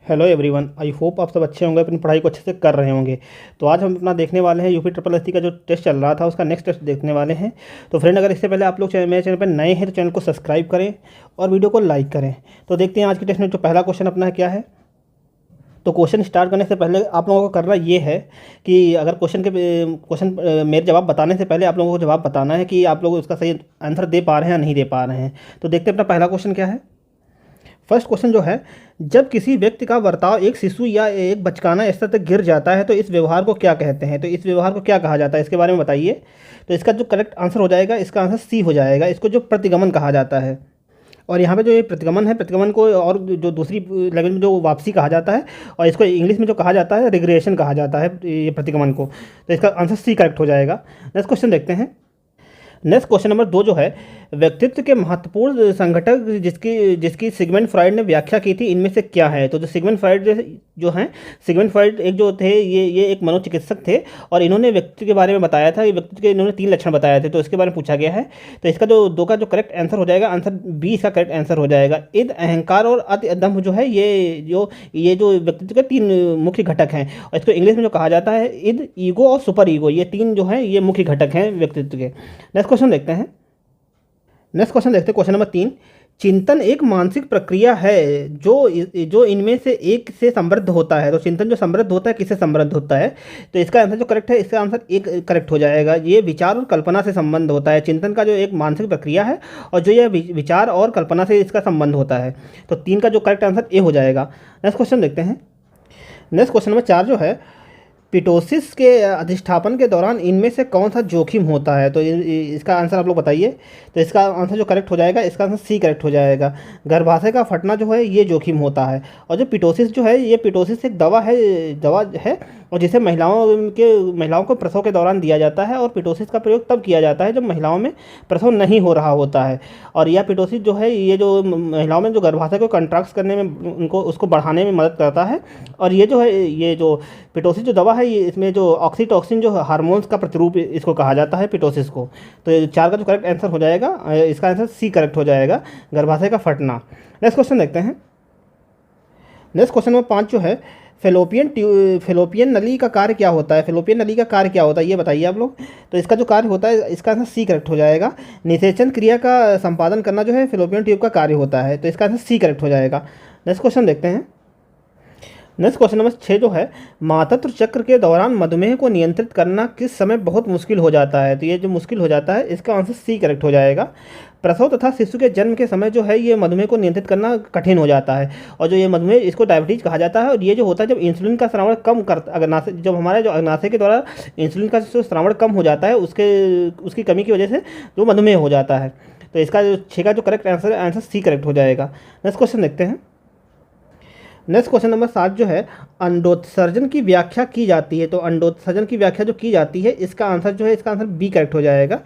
Hello everyone, I hope आप सब अच्छे होंगे, अपनी पढ़ाई को अच्छे से कर रहे होंगे। तो आज हम अपना देखने वाले हैं यूपी ट्रिपल एससी का जो टेस्ट चल रहा था उसका नेक्स्ट टेस्ट देखने वाले हैं। तो फ्रेंड, अगर इससे पहले आप लोग मेरे चैनल पर नए हैं तो चैनल को सब्सक्राइब करें और वीडियो को लाइक करें। तो देखते हैं आज के टेस्ट में जो पहला क्वेश्चन अपना है क्या है। तो क्वेश्चन स्टार्ट करने से पहले आप लोगों को करना ये है कि अगर क्वेश्चन मेरे जवाब बताने से पहले आप लोगों को जवाब बताना है कि आप लोग उसका सही आंसर दे पा रहे हैं या नहीं दे पा रहे हैं। तो देखते हैं अपना पहला क्वेश्चन क्या है। फर्स्ट क्वेश्चन जो है, जब किसी व्यक्ति का बर्ताव एक शिशु या एक बचकाना स्तर तक गिर जाता है तो इस व्यवहार को क्या कहते हैं। तो इस व्यवहार को क्या कहा जाता है, इसके बारे में बताइए। तो इसका जो करेक्ट आंसर हो जाएगा, इसका आंसर सी हो जाएगा। इसको जो प्रतिगमन कहा जाता है। और यहाँ पे जो ये प्रतिगमन है, प्रतिगमन को और जो दूसरी लैंग्वेज में जो वापसी कहा जाता है, और इसको इंग्लिश में जो कहा जाता है रिग्रेशन कहा जाता है ये प्रतिगमन को। तो इसका आंसर सी करेक्ट हो जाएगा। नेक्स्ट क्वेश्चन देखते हैं। नेक्स्ट क्वेश्चन नंबर 2 जो है, व्यक्तित्व के महत्वपूर्ण संघटक जिसकी जिसकी सिगमंड फ्रॉइड ने व्याख्या की थी, इनमें से क्या है। तो जो सिगमंड फ्रॉइड जो हैं, सिगमंड फ्रॉइड एक जो थे ये एक मनोचिकित्सक थे और इन्होंने व्यक्ति के बारे में बताया था। ये व्यक्ति के इन्होंने 3 लक्षण बताए थे, तो इसके बारे में पूछा गया है। तो इसका जो 2 का जो करेक्ट आंसर हो जाएगा, आंसर बी इसका करेक्ट आंसर हो जाएगा। इद, अहंकार और अति दम्भ जो है ये जो व्यक्तित्व के 3 मुख्य घटक हैं। और इसको इंग्लिश में जो कहा जाता है इद, ईगो और सुपर ईगो, ये 3 जो हैं ये मुख्य घटक हैं व्यक्तित्व के। नेक्स्ट क्वेश्चन देखते हैं। Question number 3। चिंतन एक मानसिक प्रक्रिया है जो इनमें से एक से समृद्ध होता है। तो चिंतन जो समृद्ध होता है, किससे समृद्ध होता है। तो इसका आंसर जो करेक्ट है, इसका आंसर एक करेक्ट हो जाएगा। ये विचार और कल्पना से संबंध होता है। चिंतन का जो एक मानसिक प्रक्रिया है और जो ये विचार और कल्पना से इसका संबंध होता है। तो 3 का जो करेक्ट आंसर ए हो जाएगा। नेक्स्ट क्वेश्चन देखते हैं। नेक्स्ट क्वेश्चन नंबर 4 जो है, पिटोसिस के अधिष्ठापन के दौरान इनमें से कौन सा जोखिम होता है। तो इसका आंसर आप लोग बताइए। तो इसका आंसर जो करेक्ट हो जाएगा, इसका आंसर सी करेक्ट हो जाएगा। गर्भाशय का फटना जो है ये जोखिम होता है। और जो पिटोसिस जो है, ये पिटोसिस एक दवा है और जिसे महिलाओं को प्रसव के दौरान दिया जाता है। और पिटोसिस का प्रयोग तब किया जाता है जब महिलाओं में प्रसव नहीं हो रहा होता है। और यह पिटोसिस जो है, ये जो महिलाओं में जो गर्भाशय को कंट्रैक्ट करने में उसको बढ़ाने में मदद करता है। और ये जो पिटोसिस जो दवा है, ये इसमें जो ऑक्सीटोसिन जो हार्मोन्स का प्रतिरूप इसको कहा जाता है पिटोसिस को। तो 4 का जो करेक्ट आंसर हो जाएगा, इसका आंसर सी करेक्ट हो जाएगा, गर्भाशय का फटना। नेक्स्ट क्वेश्चन देखते हैं। नेक्स्ट क्वेश्चन नंबर 5 जो है, फेलोपियन नली का कार्य क्या होता है। फेलोपियन नली का कार्य क्या होता है ये बताइए आप लोग। तो इसका जो कार्य होता है, इसका आंसर सी करेक्ट हो जाएगा। निषेचन क्रिया का संपादन करना जो है फेलोपियन ट्यूब का कार्य होता है। तो इसका आंसर सी करेक्ट हो जाएगा। नेक्स्ट क्वेश्चन देखते हैं। नेक्स्ट क्वेश्चन नंबर 6 जो है, मातृत्व चक्र के दौरान मधुमेह को नियंत्रित करना किस समय बहुत मुश्किल हो जाता है। तो ये जो मुश्किल हो जाता है, इसका आंसर सी करेक्ट हो जाएगा। प्रसव तथा शिशु के जन्म के समय जो है ये मधुमेह को नियंत्रित करना कठिन हो जाता है। और जो ये मधुमेह, इसको डायबिटीज कहा जाता है। और ये जो होता है जब इंसुलिन का श्रावण कम कर जब हमारे जो अग्नाशय के द्वारा इंसुलिन का जो श्रावण कम हो जाता है, उसकी कमी की वजह से जो मधुमेह हो जाता है। तो इसका जो 6 का जो करेक्ट आंसर सी करेक्ट हो जाएगा। नेक्स्ट क्वेश्चन देखते हैं। नेक्स्ट क्वेश्चन नंबर 7 जो है, अंडोत्सर्जन की व्याख्या की जाती है। तो अंडोत्सर्जन की व्याख्या जो की जाती है, इसका आंसर जो है, इसका आंसर बी करेक्ट हो जाएगा।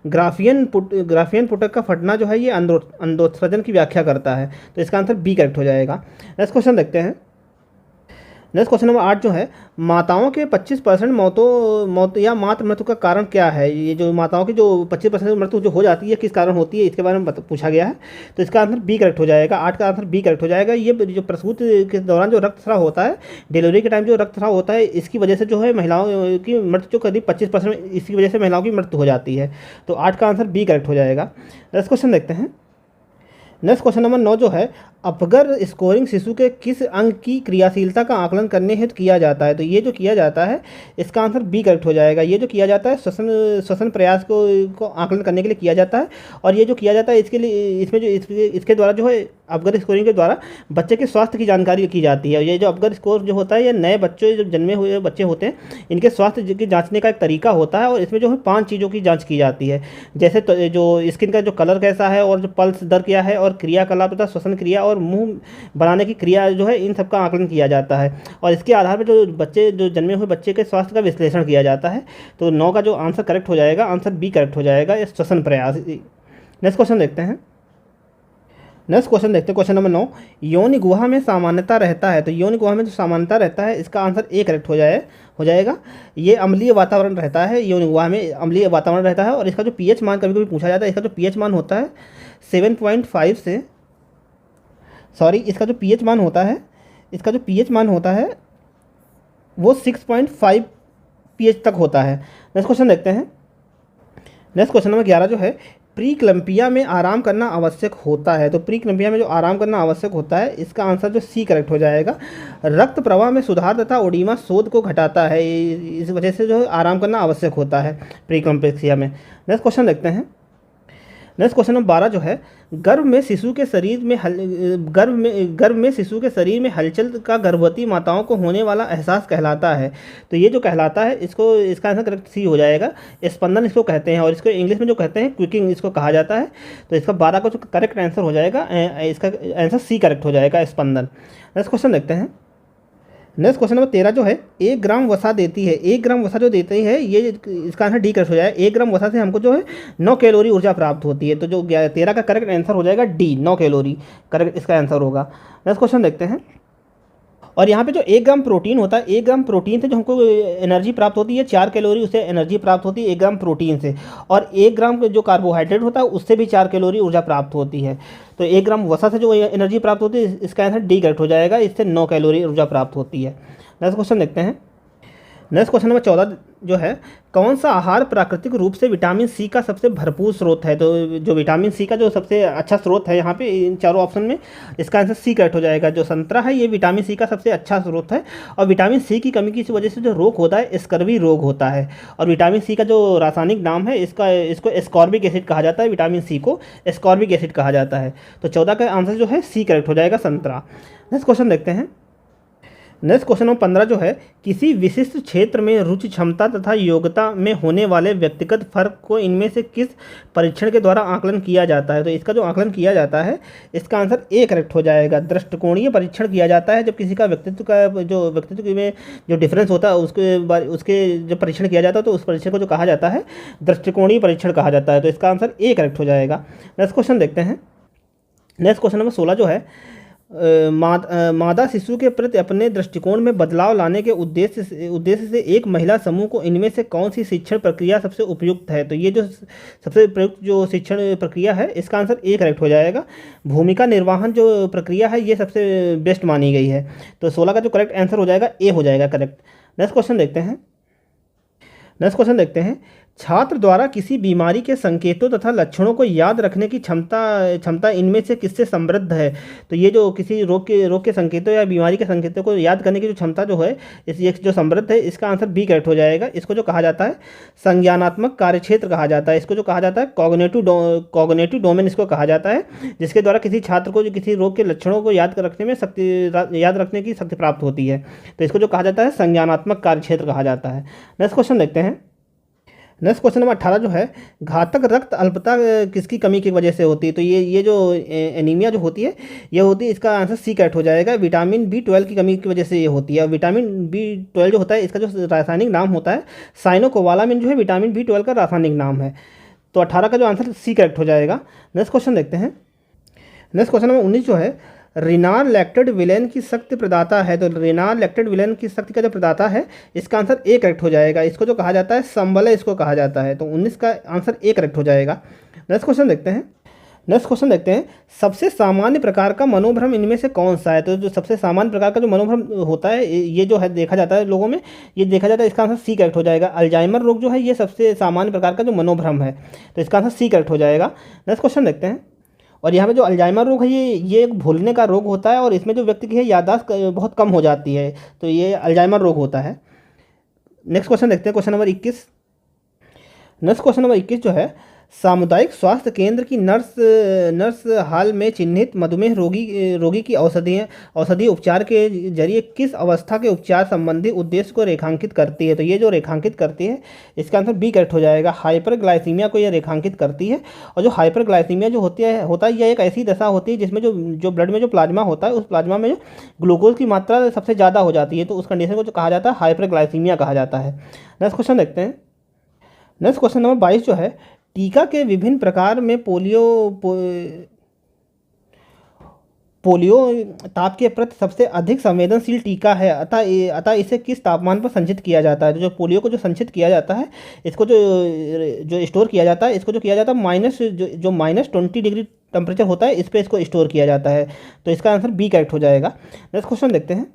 ग्राफियन पुटक का फटना जो है ये अंडोत्सर्जन की व्याख्या करता है। तो इसका आंसर बी करेक्ट हो जाएगा। नेक्स्ट क्वेश्चन देखते हैं। नेक्स्ट क्वेश्चन नंबर 8 जो है, माताओं के 25% मौत या मातृ मृत्यु का कारण क्या है। ये जो माताओं की जो 25% मृत्यु जो हो जाती है, किस कारण होती है, इसके बारे में पूछा गया है। तो इसका आंसर बी करेक्ट हो जाएगा। 8 का आंसर बी करेक्ट हो जाएगा। ये जो प्रसूति के दौरान जो रक्तस्राव होता है, डिलीवरी के टाइम जो रक्तस्राव होता है, इसकी वजह से जो है महिलाओं की मृत्यु जो करीब 25%, इसकी वजह से महिलाओं की मृत्यु हो जाती है। तो 8 का आंसर बी करेक्ट हो जाएगा। नेक्स्ट क्वेश्चन देखते हैं। नेक्स्ट क्वेश्चन नंबर 9 जो है, अपगर स्कोरिंग शिशु के किस अंग की क्रियाशीलता का आकलन करने हेतु किया जाता है। तो ये जो किया जाता है, इसका आंसर बी करेक्ट हो जाएगा। ये जो किया जाता है श्वसन प्रयास को आकलन करने के लिए किया जाता है। और ये जो किया जाता है, इसके लिए इसके द्वारा जो है अपगर स्कोरिंग के द्वारा बच्चे के स्वास्थ्य की जानकारी की जाती है। ये जो अपगर स्कोर जो होता है, ये नए बच्चे जो जन्मे हुए बच्चे होते हैं, इनके स्वास्थ्य की जांचने का एक तरीका होता है। और इसमें जो है 5 चीज़ों की जाँच की जाती है, जैसे तो जो स्किन का जो कलर कैसा है, और जो पल्स दर क्या है, और क्रियाकलाप तथा श्वसन क्रिया और मुंह बनाने की क्रिया जो है, इन सब का आकलन किया जाता है। और इसके आधार पर जो जन्मे हुए बच्चे के स्वास्थ्य का विश्लेषण किया जाता है। तो 9 का जो आंसर करेक्ट हो जाएगा, आंसर बी करेक्ट हो जाएगा, ये श्वसन प्रयास। नेक्स्ट क्वेश्चन देखते हैं। क्वेश्चन नंबर 9, योनि गुहा में सामान्यता रहता है। तो योनि गुहा में जो सामान्यता रहता है, इसका आंसर ए करेक्ट हो जाएगा। ये अम्लीय वातावरण रहता है, योनि गुहा में अम्लीय वातावरण रहता है। और इसका जो पीएच मान कभी कभी पूछा जाता है, इसका जो पीएच मान होता है 7.5 से, इसका जो पीएच मान होता है इसका जो पीएच मान होता है वो 6.5 पीएच तक होता है। नेक्स्ट क्वेश्चन देखते हैं। नेक्स्ट क्वेश्चन नंबर 11 जो है, प्री क्लम्पिया में आराम करना आवश्यक होता है। तो प्री क्लम्पिया में जो आराम करना आवश्यक होता है, इसका आंसर जो सी करेक्ट हो जाएगा। रक्त प्रवाह में सुधार तथा ओडिमा शोध को घटाता है, इस वजह से जो आराम करना आवश्यक होता है प्री क्लम्पिया में। नेक्स्ट क्वेश्चन देखते हैं। नेक्स्ट क्वेश्चन नंबर 12 जो है, गर्भ में शिशु के शरीर में हलचल का गर्भवती माताओं को होने वाला एहसास कहलाता है। तो ये जो कहलाता है, इसको इसका आंसर करेक्ट सी हो जाएगा। स्पंदन इसको कहते हैं, और इसको इंग्लिश में जो कहते हैं क्विकिंग इसको कहा जाता है। तो इसका 12 का जो करेक्ट आंसर हो जाएगा, इसका आंसर सी करेक्ट हो जाएगा, स्पंदन। नेक्स्ट क्वेश्चन देखते हैं। नेक्स्ट क्वेश्चन नंबर 13 जो है, 1 ग्राम वसा देती है। 1 ग्राम वसा जो देती है, ये इसका आंसर डी करेक्ट हो जाएगा। 1 ग्राम वसा से हमको जो है 9 कैलोरी ऊर्जा प्राप्त होती है। तो जो 13 का करेक्ट आंसर हो जाएगा डी, 9 कैलोरी करेक्ट इसका आंसर होगा। नेक्स्ट क्वेश्चन देखते हैं। और यहाँ पे जो 1 ग्राम प्रोटीन होता है, 1 ग्राम प्रोटीन से जो हमको एनर्जी प्राप्त होती है, 4 कैलोरी उससे एनर्जी प्राप्त होती है 1 ग्राम प्रोटीन से। और 1 ग्राम जो कार्बोहाइड्रेट होता है, उससे भी 4 कैलोरी ऊर्जा प्राप्त होती है। तो 1 ग्राम वसा से जो एनर्जी प्राप्त होती है, इसका आंसर डी करेक्ट हो जाएगा। इससे 9 कैलोरी ऊर्जा प्राप्त होती है। नेक्स्ट क्वेश्चन देखते हैं। नेक्स्ट क्वेश्चन नंबर 14 जो है, कौन सा आहार प्राकृतिक रूप से विटामिन सी का सबसे भरपूर स्रोत है। तो जो विटामिन सी का जो सबसे अच्छा स्रोत है यहाँ पे इन चारों ऑप्शन में, इसका आंसर सी करेक्ट हो जाएगा। जो संतरा है, ये विटामिन सी का सबसे अच्छा स्रोत है। और विटामिन सी की कमी की वजह से जो रोग होता है, स्कर्वी रोग होता है। और विटामिन सी का जो रासायनिक नाम है, इसको एस्कॉर्बिक एसिड कहा जाता है। विटामिन सी को एस्कॉर्बिक एसिड कहा जाता है। तो 14 का आंसर जो है सी करेक्ट हो जाएगा, संतरा। नेक्स्ट क्वेश्चन देखते हैं। नेक्स्ट क्वेश्चन नंबर 15 जो है, किसी विशिष्ट क्षेत्र में रुचि, क्षमता तथा योग्यता में होने वाले व्यक्तिगत फर्क को इनमें से किस परीक्षण के द्वारा आकलन किया जाता है। तो इसका जो आकलन किया जाता है, इसका आंसर ए करेक्ट हो जाएगा। दृष्टिकोणीय परीक्षण किया जाता है। जब किसी का व्यक्तित्व में जो डिफरेंस होता है, उसके जब परीक्षण किया जाता है, तो उस परीक्षण को जो कहा जाता है दृष्टिकोणीय परीक्षण कहा जाता है। तो इसका आंसर ए करेक्ट हो जाएगा। नेक्स्ट क्वेश्चन देखते हैं। नेक्स्ट क्वेश्चन नंबर 16 जो है, मादा शिशु के प्रति अपने दृष्टिकोण में बदलाव लाने के उद्देश्य से एक महिला समूह को इनमें से कौन सी शिक्षण प्रक्रिया सबसे उपयुक्त है। तो ये जो सबसे उपयुक्त जो शिक्षण प्रक्रिया है, इसका आंसर ए करेक्ट हो जाएगा। भूमिका निर्वाहन जो प्रक्रिया है, ये सबसे बेस्ट मानी गई है। तो 16 का जो करेक्ट आंसर हो जाएगा, ए हो जाएगा करेक्ट। नेक्स्ट क्वेश्चन देखते हैं। छात्र द्वारा किसी बीमारी के संकेतों तथा लक्षणों को याद रखने की क्षमता इनमें से किससे समृद्ध है। तो ये जो किसी रोग के संकेतों या बीमारी के संकेतों को याद करने की जो क्षमता जो है, ये जो समृद्ध है, इसका आंसर बी करेक्ट हो जाएगा। इसको जो कहा जाता है संज्ञानात्मक कार्यक्षेत्र कहा जाता है। इसको जो कहा जाता है कॉग्निटिव डोमेन इसको कहा जाता है, जिसके द्वारा किसी छात्र को जो किसी रोग के लक्षणों को याद रखने की शक्ति प्राप्त होती है। तो इसको जो कहा जाता है संज्ञानात्मक कार्यक्षेत्र कहा जाता है। नेक्स्ट क्वेश्चन देखते हैं। नेक्स्ट क्वेश्चन नंबर 18 जो है, घातक रक्त अल्पता किसकी कमी की वजह से होती है। तो ये जो एनीमिया जो होती है, ये होती है, इसका आंसर सी करेक्ट हो जाएगा। विटामिन B12 की कमी की वजह से ये होती है। विटामिन B12 जो होता है, इसका जो रासायनिक नाम होता है साइनोकोबालामिन, जो है विटामिन B12 का रासायनिक नाम है। तो 18 का जो आंसर सी करेक्ट हो जाएगा। नेक्स्ट क्वेश्चन देखते हैं। नेक्स्ट क्वेश्चन नंबर 19 जो है, रिनार लैक्टेड विलेन की शक्ति प्रदाता है। तो रिनार लैक्टेड विलेन की शक्ति का जो प्रदाता है, इसका आंसर ए करेक्ट हो जाएगा। इसको जो कहा जाता है संबल इसको कहा जाता है। तो 19 का आंसर ए करेक्ट हो जाएगा। नेक्स्ट क्वेश्चन देखते हैं। सबसे सामान्य प्रकार का मनोभ्रम इनमें से कौन सा है। तो जो सबसे सामान्य प्रकार का जो मनोभ्रम होता है, ये जो है देखा जाता है लोगों में, ये देखा जाता है, इसका आंसर सी करेक्ट हो जाएगा। अल्जाइमर रोग जो है, ये सबसे सामान्य प्रकार का जो मनोभ्रम है। तो इसका आंसर सी करेक्ट हो जाएगा। नेक्स्ट क्वेश्चन देखते हैं। और यहाँ पे जो अल्जाइमर रोग है, ये एक भूलने का रोग होता है, और इसमें जो व्यक्ति की है याददाश्त बहुत कम हो जाती है। तो ये अल्जाइमर रोग होता है। नेक्स्ट क्वेश्चन देखते हैं। क्वेश्चन नंबर 21 जो है, सामुदायिक स्वास्थ्य केंद्र की नर्स हाल में चिन्हित मधुमेह रोगी की औषधि उपचार के जरिए किस अवस्था के उपचार संबंधी उद्देश्य को रेखांकित करती है। तो ये जो रेखांकित करती है, इसका आंसर बी करेक्ट हो जाएगा। हाइपरग्लाइसीमिया को ये रेखांकित करती है। और जो हाइपरग्लाइसीमिया जो होता है, यह एक ऐसी दशा होती है जिसमें जो ब्लड में जो प्लाज्मा होता है, उस प्लाज्मा में जो ग्लूकोज की मात्रा सबसे ज़्यादा हो जाती है। तो उस कंडीशन को जो कहा जाता है हाइपरग्लाइसीमिया कहा जाता है। नेक्स्ट क्वेश्चन देखते हैं। नेक्स्ट क्वेश्चन नंबर 22 जो है, टीका के विभिन्न प्रकार में पोलियो ताप के प्रति सबसे अधिक संवेदनशील टीका है। अतः इसे किस तापमान पर संचित किया जाता है। तो जो पोलियो को जो संचित किया जाता है, इसको जो स्टोर किया जाता है, इसको जो किया जाता है -20 डिग्री टेम्परेचर होता है इस पे इसको स्टोर किया जाता है। तो इसका आंसर बी करेक्ट हो जाएगा। नेक्स्ट क्वेश्चन देखते हैं।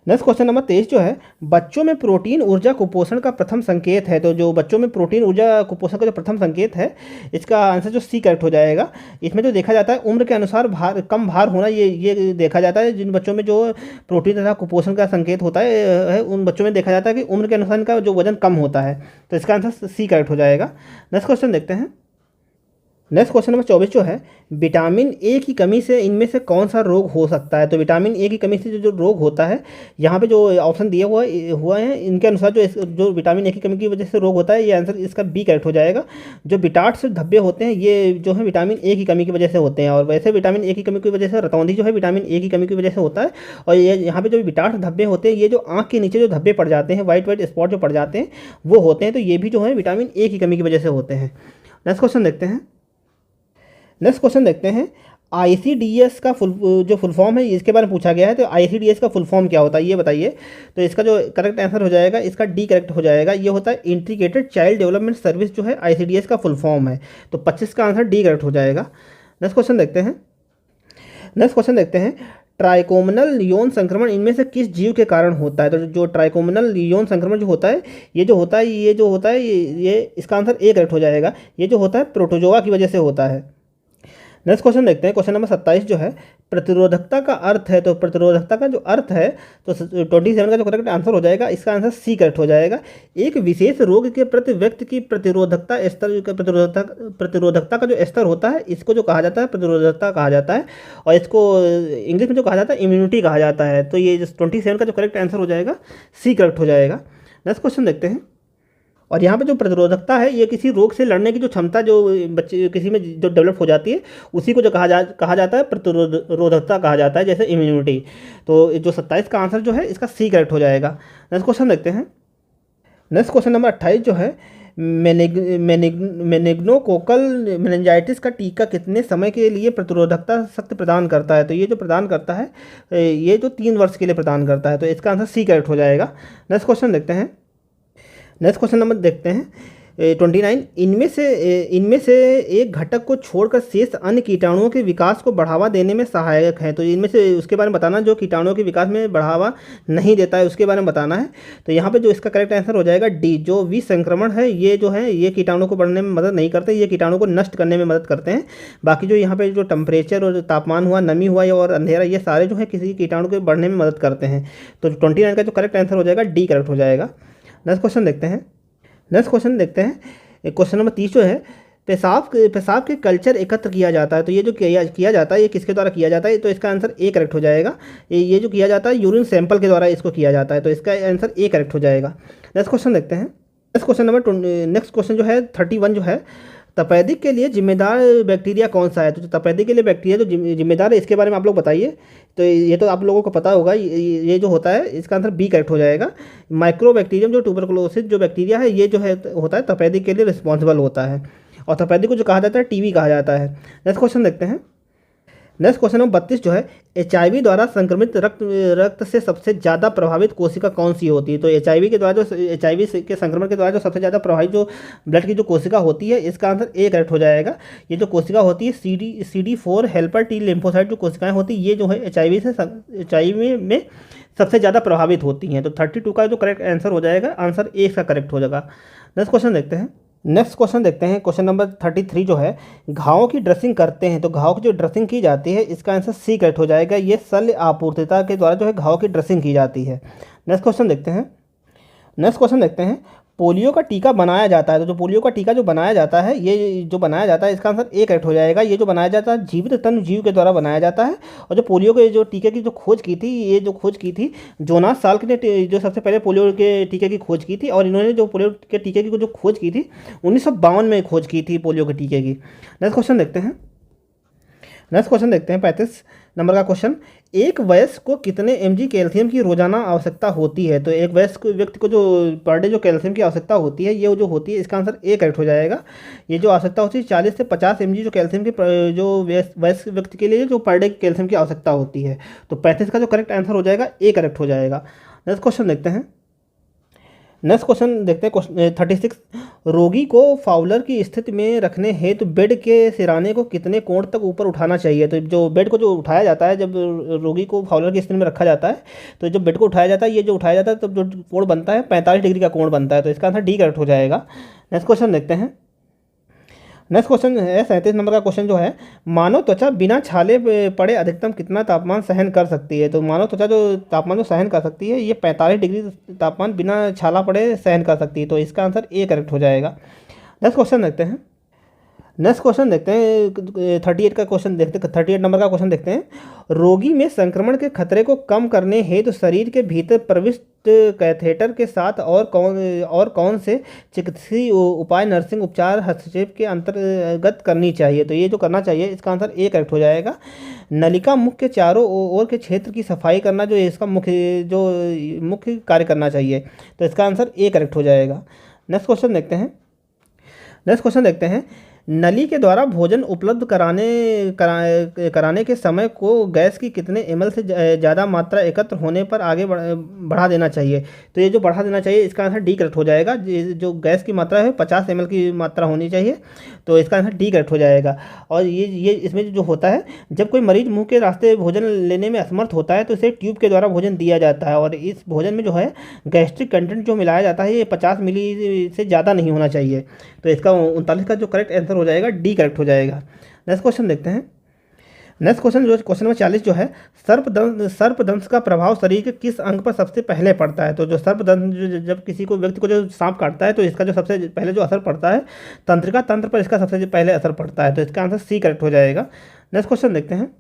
नेक्स्ट क्वेश्चन नंबर 23 जो है, बच्चों में प्रोटीन ऊर्जा कुपोषण का प्रथम संकेत है। तो जो बच्चों में प्रोटीन ऊर्जा कुपोषण का जो प्रथम संकेत है, इसका आंसर जो सी करेक्ट हो जाएगा। इसमें जो देखा जाता है उम्र के अनुसार कम भार होना, ये देखा जाता है। जिन बच्चों में जो प्रोटीन तथा कुपोषण का संकेत होता है उन बच्चों में देखा जाता है कि उम्र के अनुसार इनका जो वजन कम होता है। तो इसका आंसर सी करेक्ट हो जाएगा। नेक्स्ट क्वेश्चन देखते हैं। नेक्स्ट क्वेश्चन नंबर 24 जो है, विटामिन ए की कमी से इनमें से कौन सा रोग हो सकता है। तो विटामिन ए की कमी से जो रोग होता है, यहाँ पे जो ऑप्शन दिए हुआ है इनके अनुसार जो विटामिन ए की कमी की वजह से रोग होता है, ये आंसर इसका बी करेक्ट हो जाएगा। जो बिटाट से धब्बे होते हैं ये जो है विटामिन ए की कमी की वजह से होते हैं। और वैसे विटामिन ए की कमी की वजह से रतौंधी जो है विटामिन ए की कमी की वजह से होता है। और ये यहाँ पे जो बिटाट धब्बे होते हैं, ये जो आँख के नीचे जो धब्बे पड़ जाते हैं, वाइट स्पॉट जो पड़ जाते हैं वो होते हैं। तो ये भी जो है विटामिन ए की कमी की वजह से होते हैं। नेक्स्ट क्वेश्चन देखते हैं। नेक्स्ट क्वेश्चन देखते हैं। ICDS का जो फुल फॉर्म है इसके बारे में पूछा गया है। तो ICDS का फुल फॉर्म क्या होता है ये बताइए। तो इसका जो करेक्ट आंसर हो जाएगा, इसका डी करेक्ट हो जाएगा। ये होता है इंटीग्रेटेड चाइल्ड डेवलपमेंट सर्विस, जो है ICDS का फुल फॉर्म है। तो 25 का आंसर डी करेक्ट हो जाएगा। नेक्स्ट क्वेश्चन देखते हैं। नेक्स्ट क्वेश्चन देखते हैं। ट्राइकोमनल यौन संक्रमण इनमें से किस जीव के कारण होता है। तो जो ट्राइकोमनल यौन संक्रमण जो होता है, ये इसका आंसर ए करेक्ट हो जाएगा। ये जो होता है प्रोटोजोआ की वजह से होता है। नेक्स्ट क्वेश्चन देखते हैं। क्वेश्चन नंबर 27 जो है, प्रतिरोधकता का अर्थ है। तो प्रतिरोधकता का जो अर्थ है, तो 27 का जो करेक्ट आंसर हो जाएगा, इसका आंसर सी करेक्ट हो जाएगा। एक विशेष रोग के प्रति व्यक्ति की प्रतिरोधकता का जो स्तर होता है, इसको जो कहा जाता है प्रतिरोधकता कहा जाता है। और इसको इंग्लिश में जो कहा जाता है इम्यूनिटी कहा जाता है। तो ये 27 का जो करेक्ट आंसर हो जाएगा, सी करेक्ट हो जाएगा। नेक्स्ट क्वेश्चन देखते हैं। और यहाँ पे जो प्रतिरोधकता है, ये किसी रोग से लड़ने की जो क्षमता जो बच्चे किसी में जो डेवलप हो जाती है, उसी को जो कहा जाता है प्रतिरोधकता कहा जाता है, जैसे इम्यूनिटी। तो जो 27 का आंसर जो है, इसका सी करेक्ट हो जाएगा। नेक्स्ट क्वेश्चन देखते हैं। नेक्स्ट क्वेश्चन नंबर 28 जो है, मेनिग्नोकोकल मेनिंजाइटिस का टीका कितने समय के लिए प्रतिरोधकता शक्ति प्रदान करता है। तो ये जो प्रदान करता है, ये जो 3 वर्ष के लिए प्रदान करता है। तो इसका आंसर सी करेक्ट हो जाएगा। नेक्स्ट क्वेश्चन देखते हैं। नेक्स्ट क्वेश्चन नंबर देखते हैं 29। इनमें से एक घटक को छोड़कर शेष अन्य कीटाणुओं के विकास को बढ़ावा देने में सहायक है। तो इनमें से उसके बारे में बताना, जो कीटाणुओं के विकास में बढ़ावा नहीं देता है, उसके बारे में बताना है। तो यहाँ पे जो इसका करेक्ट आंसर हो जाएगा डी। जो विसंक्रमण है, ये जो है ये कीटाणु को बढ़ने में मदद नहीं करते, ये कीटाणु को नष्ट करने में मदद करते हैं। बाकी जो यहाँ पे जो टेम्परेचर और तापमान हुआ, नमी हुआ और अंधेरा, ये सारे जो है किसी कीटाणु के बढ़ने में मदद करते हैं। तो 29 का जो करेक्ट आंसर हो जाएगा, डी करेक्ट हो जाएगा। नेक्स्ट क्वेश्चन देखते हैं। नेक्स्ट क्वेश्चन देखते हैं। क्वेश्चन नंबर 30 जो है, पेशाब के कल्चर एकत्र किया जाता है। तो ये जो किया जाता है, ये किसके द्वारा किया जाता है। तो इसका आंसर ए करेक्ट हो जाएगा। ये जो किया जाता है यूरिन सैंपल के द्वारा इसको किया जाता है। तो इसका आंसर ए करेक्ट हो जाएगा। नेक्स्ट क्वेश्चन देखते हैं। नेक्स्ट क्वेश्चन जो है 31 जो है, तपेदिक के लिए जिम्मेदार बैक्टीरिया कौन सा है। तो तपेदिक के लिए बैक्टीरिया जो जिम्मेदार है, इसके बारे में आप लोग बताइए। तो ये तो आप लोगों को पता होगा, ये जो होता है, इसका आंसर बी करेक्ट हो जाएगा। माइक्रोबैक्टीरियम जो ट्यूबरकुलोसिस जो बैक्टीरिया है, ये जो है होता है तपेदिक के लिए रिस्पॉन्सिबल होता है। और तपेदिक को जो कहा जाता है टीबी कहा जाता है। नेक्स्ट क्वेश्चन देखते हैं। नेक्स्ट क्वेश्चन नंबर 32 जो है, HIV द्वारा संक्रमित रक्त से सबसे ज़्यादा प्रभावित कोशिका कौन सी होती है। तो HIV के द्वारा जो HIV के संक्रमण के द्वारा जो सबसे ज़्यादा प्रभावित जो ब्लड की जो कोशिका होती है, इसका आंसर ए करेक्ट हो जाएगा। ये जो कोशिका होती है CD4 हेल्पर टी लिम्फोसाइट जो कोशिकाएं होती है, ये जो है HIV में सबसे ज़्यादा प्रभावित होती हैं। तो 32 का जो करेक्ट आंसर हो जाएगा, आंसर ए का करेक्ट हो जाएगा। नेक्स्ट क्वेश्चन देखते हैं। नेक्स्ट क्वेश्चन देखते हैं। क्वेश्चन नंबर 33 जो है, घावों की ड्रेसिंग करते हैं। तो घाव की जो ड्रेसिंग की जाती है, इसका आंसर सी करेक्ट हो जाएगा। ये शल्य आपूर्तिता के द्वारा जो है घाव की ड्रेसिंग की जाती है। नेक्स्ट क्वेश्चन देखते हैं। नेक्स्ट क्वेश्चन देखते हैं। पोलियो का टीका बनाया जाता है। तो जो पोलियो का टीका जो बनाया जाता है, ये जो बनाया जाता है, इसका आंसर ए करेक्ट हो जाएगा। ये जो बनाया जाता है जीवित तनु जीव के द्वारा बनाया जाता है। और जो पोलियो के जो टीके की जो खोज की थी, ये जो खोज की थी जोनास साल्क ने, जो सबसे पहले पोलियो के टीके की खोज की थी। और इन्होंने जो पोलियो के टीके की जो खोज की थी 1952 में खोज की थी पोलियो के टीके की। नेक्स्ट क्वेश्चन देखते हैं। नेक्स्ट क्वेश्चन देखते हैं 35 नंबर का क्वेश्चन। एक वयस्क को कितने mg कैल्शियम की रोजाना आवश्यकता होती है। तो एक वयस्क व्यक्ति को जो पर डे जो कैल्शियम की आवश्यकता होती है, ये जो होती है, इसका आंसर ए करेक्ट हो जाएगा। ये जो आवश्यकता होती है 40 से 50 mg जो कैल्शियम की जो वयस्क व्यक्ति के लिए जो पर डे कैल्शियम की आवश्यकता होती है। तो 35 का जो करेक्ट आंसर हो जाएगा, ए करेक्ट हो जाएगा। नेक्स्ट क्वेश्चन देखते हैं। नेक्स्ट क्वेश्चन देखते हैं 36। रोगी को फाउलर की स्थिति में रखने हेतु बेड के सिराने को कितने कोण तक ऊपर उठाना चाहिए। तो जो बेड को जो उठाया जाता है, जब रोगी को फाउलर की स्थिति में रखा जाता है, तो जब बेड को उठाया जाता है, ये जो उठाया जाता है, तब जो कोण बनता है 45 डिग्री का कोण बनता है। तो इसका आंसर डी करेक्ट हो जाएगा। नेक्स्ट क्वेश्चन देखते हैं। नेक्स्ट क्वेश्चन है 37 नंबर का क्वेश्चन जो है, मानव त्वचा बिना छाले पड़े अधिकतम कितना तापमान सहन कर सकती है। तो मानव त्वचा जो तापमान जो सहन कर सकती है, ये 45 डिग्री तापमान बिना छाला पड़े सहन कर सकती है। तो इसका आंसर ए करेक्ट हो जाएगा। नेक्स्ट क्वेश्चन देखते हैं। नेक्स्ट क्वेश्चन देखते हैं 38 का क्वेश्चन देखते हैं। 38 नंबर का क्वेश्चन देखते हैं। रोगी में संक्रमण के खतरे को कम करने हेतु शरीर के भीतर प्रविष्ट कैथेटर के साथ और कौन से चिकित्सीय उपाय नर्सिंग उपचार हस्तक्षेप के अंतर्गत करनी चाहिए। तो ये जो करना चाहिए, इसका आंसर ए करेक्ट हो जाएगा। नलिका मुख के चारों ओर के क्षेत्र की सफाई करना जो इसका मुख्य कार्य करना चाहिए। तो इसका आंसर ए करेक्ट हो जाएगा। नेक्स्ट क्वेश्चन देखते हैं। नेक्स्ट क्वेश्चन देखते हैं। नली के द्वारा भोजन उपलब्ध कराने के समय को गैस की कितने ml से ज़्यादा मात्रा एकत्र होने पर आगे बढ़ा देना चाहिए। तो ये जो बढ़ा देना चाहिए, इसका आंसर डी करेक्ट हो जाएगा। जो गैस की मात्रा है 50 ml की मात्रा होनी चाहिए। तो इसका आंसर डी करेक्ट हो जाएगा। और ये इसमें जो होता है, जब कोई मरीज मुंह के रास्ते भोजन लेने में असमर्थ होता है, तो इसे ट्यूब के द्वारा भोजन दिया जाता है। और इस भोजन में जो है गैस्ट्रिक कंटेंट जो मिलाया जाता है, ये 50 मिली से ज़्यादा नहीं होना चाहिए। तो इसका 39 का जो करेक्ट आंसर हो जाएगा, डी करेक्ट हो जाएगा। नेक्स्ट क्वेश्चन देखते हैं। नेक्स्ट क्वेश्चन जो क्वेश्चन नंबर 40 जो है, सर्पदंश का प्रभाव शरीर के किस अंग पर सबसे पहले पड़ता है। तो जो सर्पदंश जब किसी को व्यक्ति को जो सांप काटता है, तो इसका जो सबसे पहले जो असर पड़ता है, तंत्रिका तंत्र पर इसका सबसे पहले असर पड़ता है। तो इसका आंसर सी करेक्ट हो जाएगा। नेक्स्ट क्वेश्चन देखते हैं।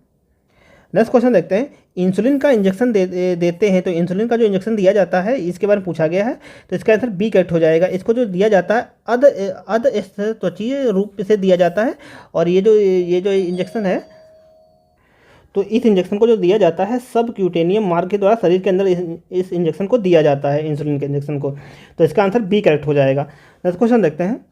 नेक्स्ट क्वेश्चन देखते हैं। इंसुलिन का इंजेक्शन देते हैं, तो इंसुलिन का जो इंजेक्शन दिया जाता है, इसके बारे में पूछा गया है। तो इसका आंसर बी करेक्ट हो जाएगा। इसको जो दिया जाता है त्वचीय रूप से दिया जाता है। और ये जो इंजेक्शन है, तो इस इंजेक्शन को जो दिया जाता है सब क्यूटेनियम मार्ग के द्वारा शरीर के अंदर इस इंजेक्शन को दिया जाता है, इंसुलिन के इंजेक्शन को। तो इसका आंसर बी करेक्ट हो जाएगा। नेक्स्ट क्वेश्चन देखते हैं।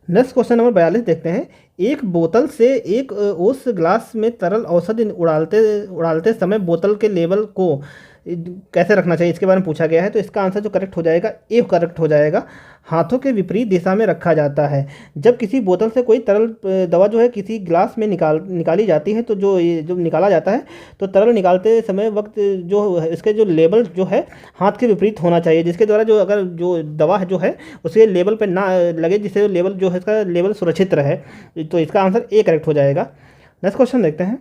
नेक्स्ट क्वेश्चन नंबर 42 देखते हैं। एक बोतल से एक उस ग्लास में तरल औषधि उड़ालते समय बोतल के लेबल को कैसे रखना चाहिए, इसके बारे में पूछा गया है। तो इसका आंसर जो करेक्ट हो जाएगा, ए करेक्ट हो जाएगा। हाथों के विपरीत दिशा में रखा जाता है। जब किसी बोतल से कोई तरल दवा जो है किसी ग्लास में निकाली जाती है, तो जो निकाला जाता है, तो तरल निकालते समय वक्त जो इसके जो लेबल जो है हाथ के विपरीत होना चाहिए, जिसके द्वारा जो अगर जो दवा जो है उसके लेबल पर ना लगे, जिससे लेबल जो है इसका लेबल सुरक्षित रहे। तो इसका आंसर ए करेक्ट हो जाएगा। नेक्स्ट क्वेश्चन देखते हैं।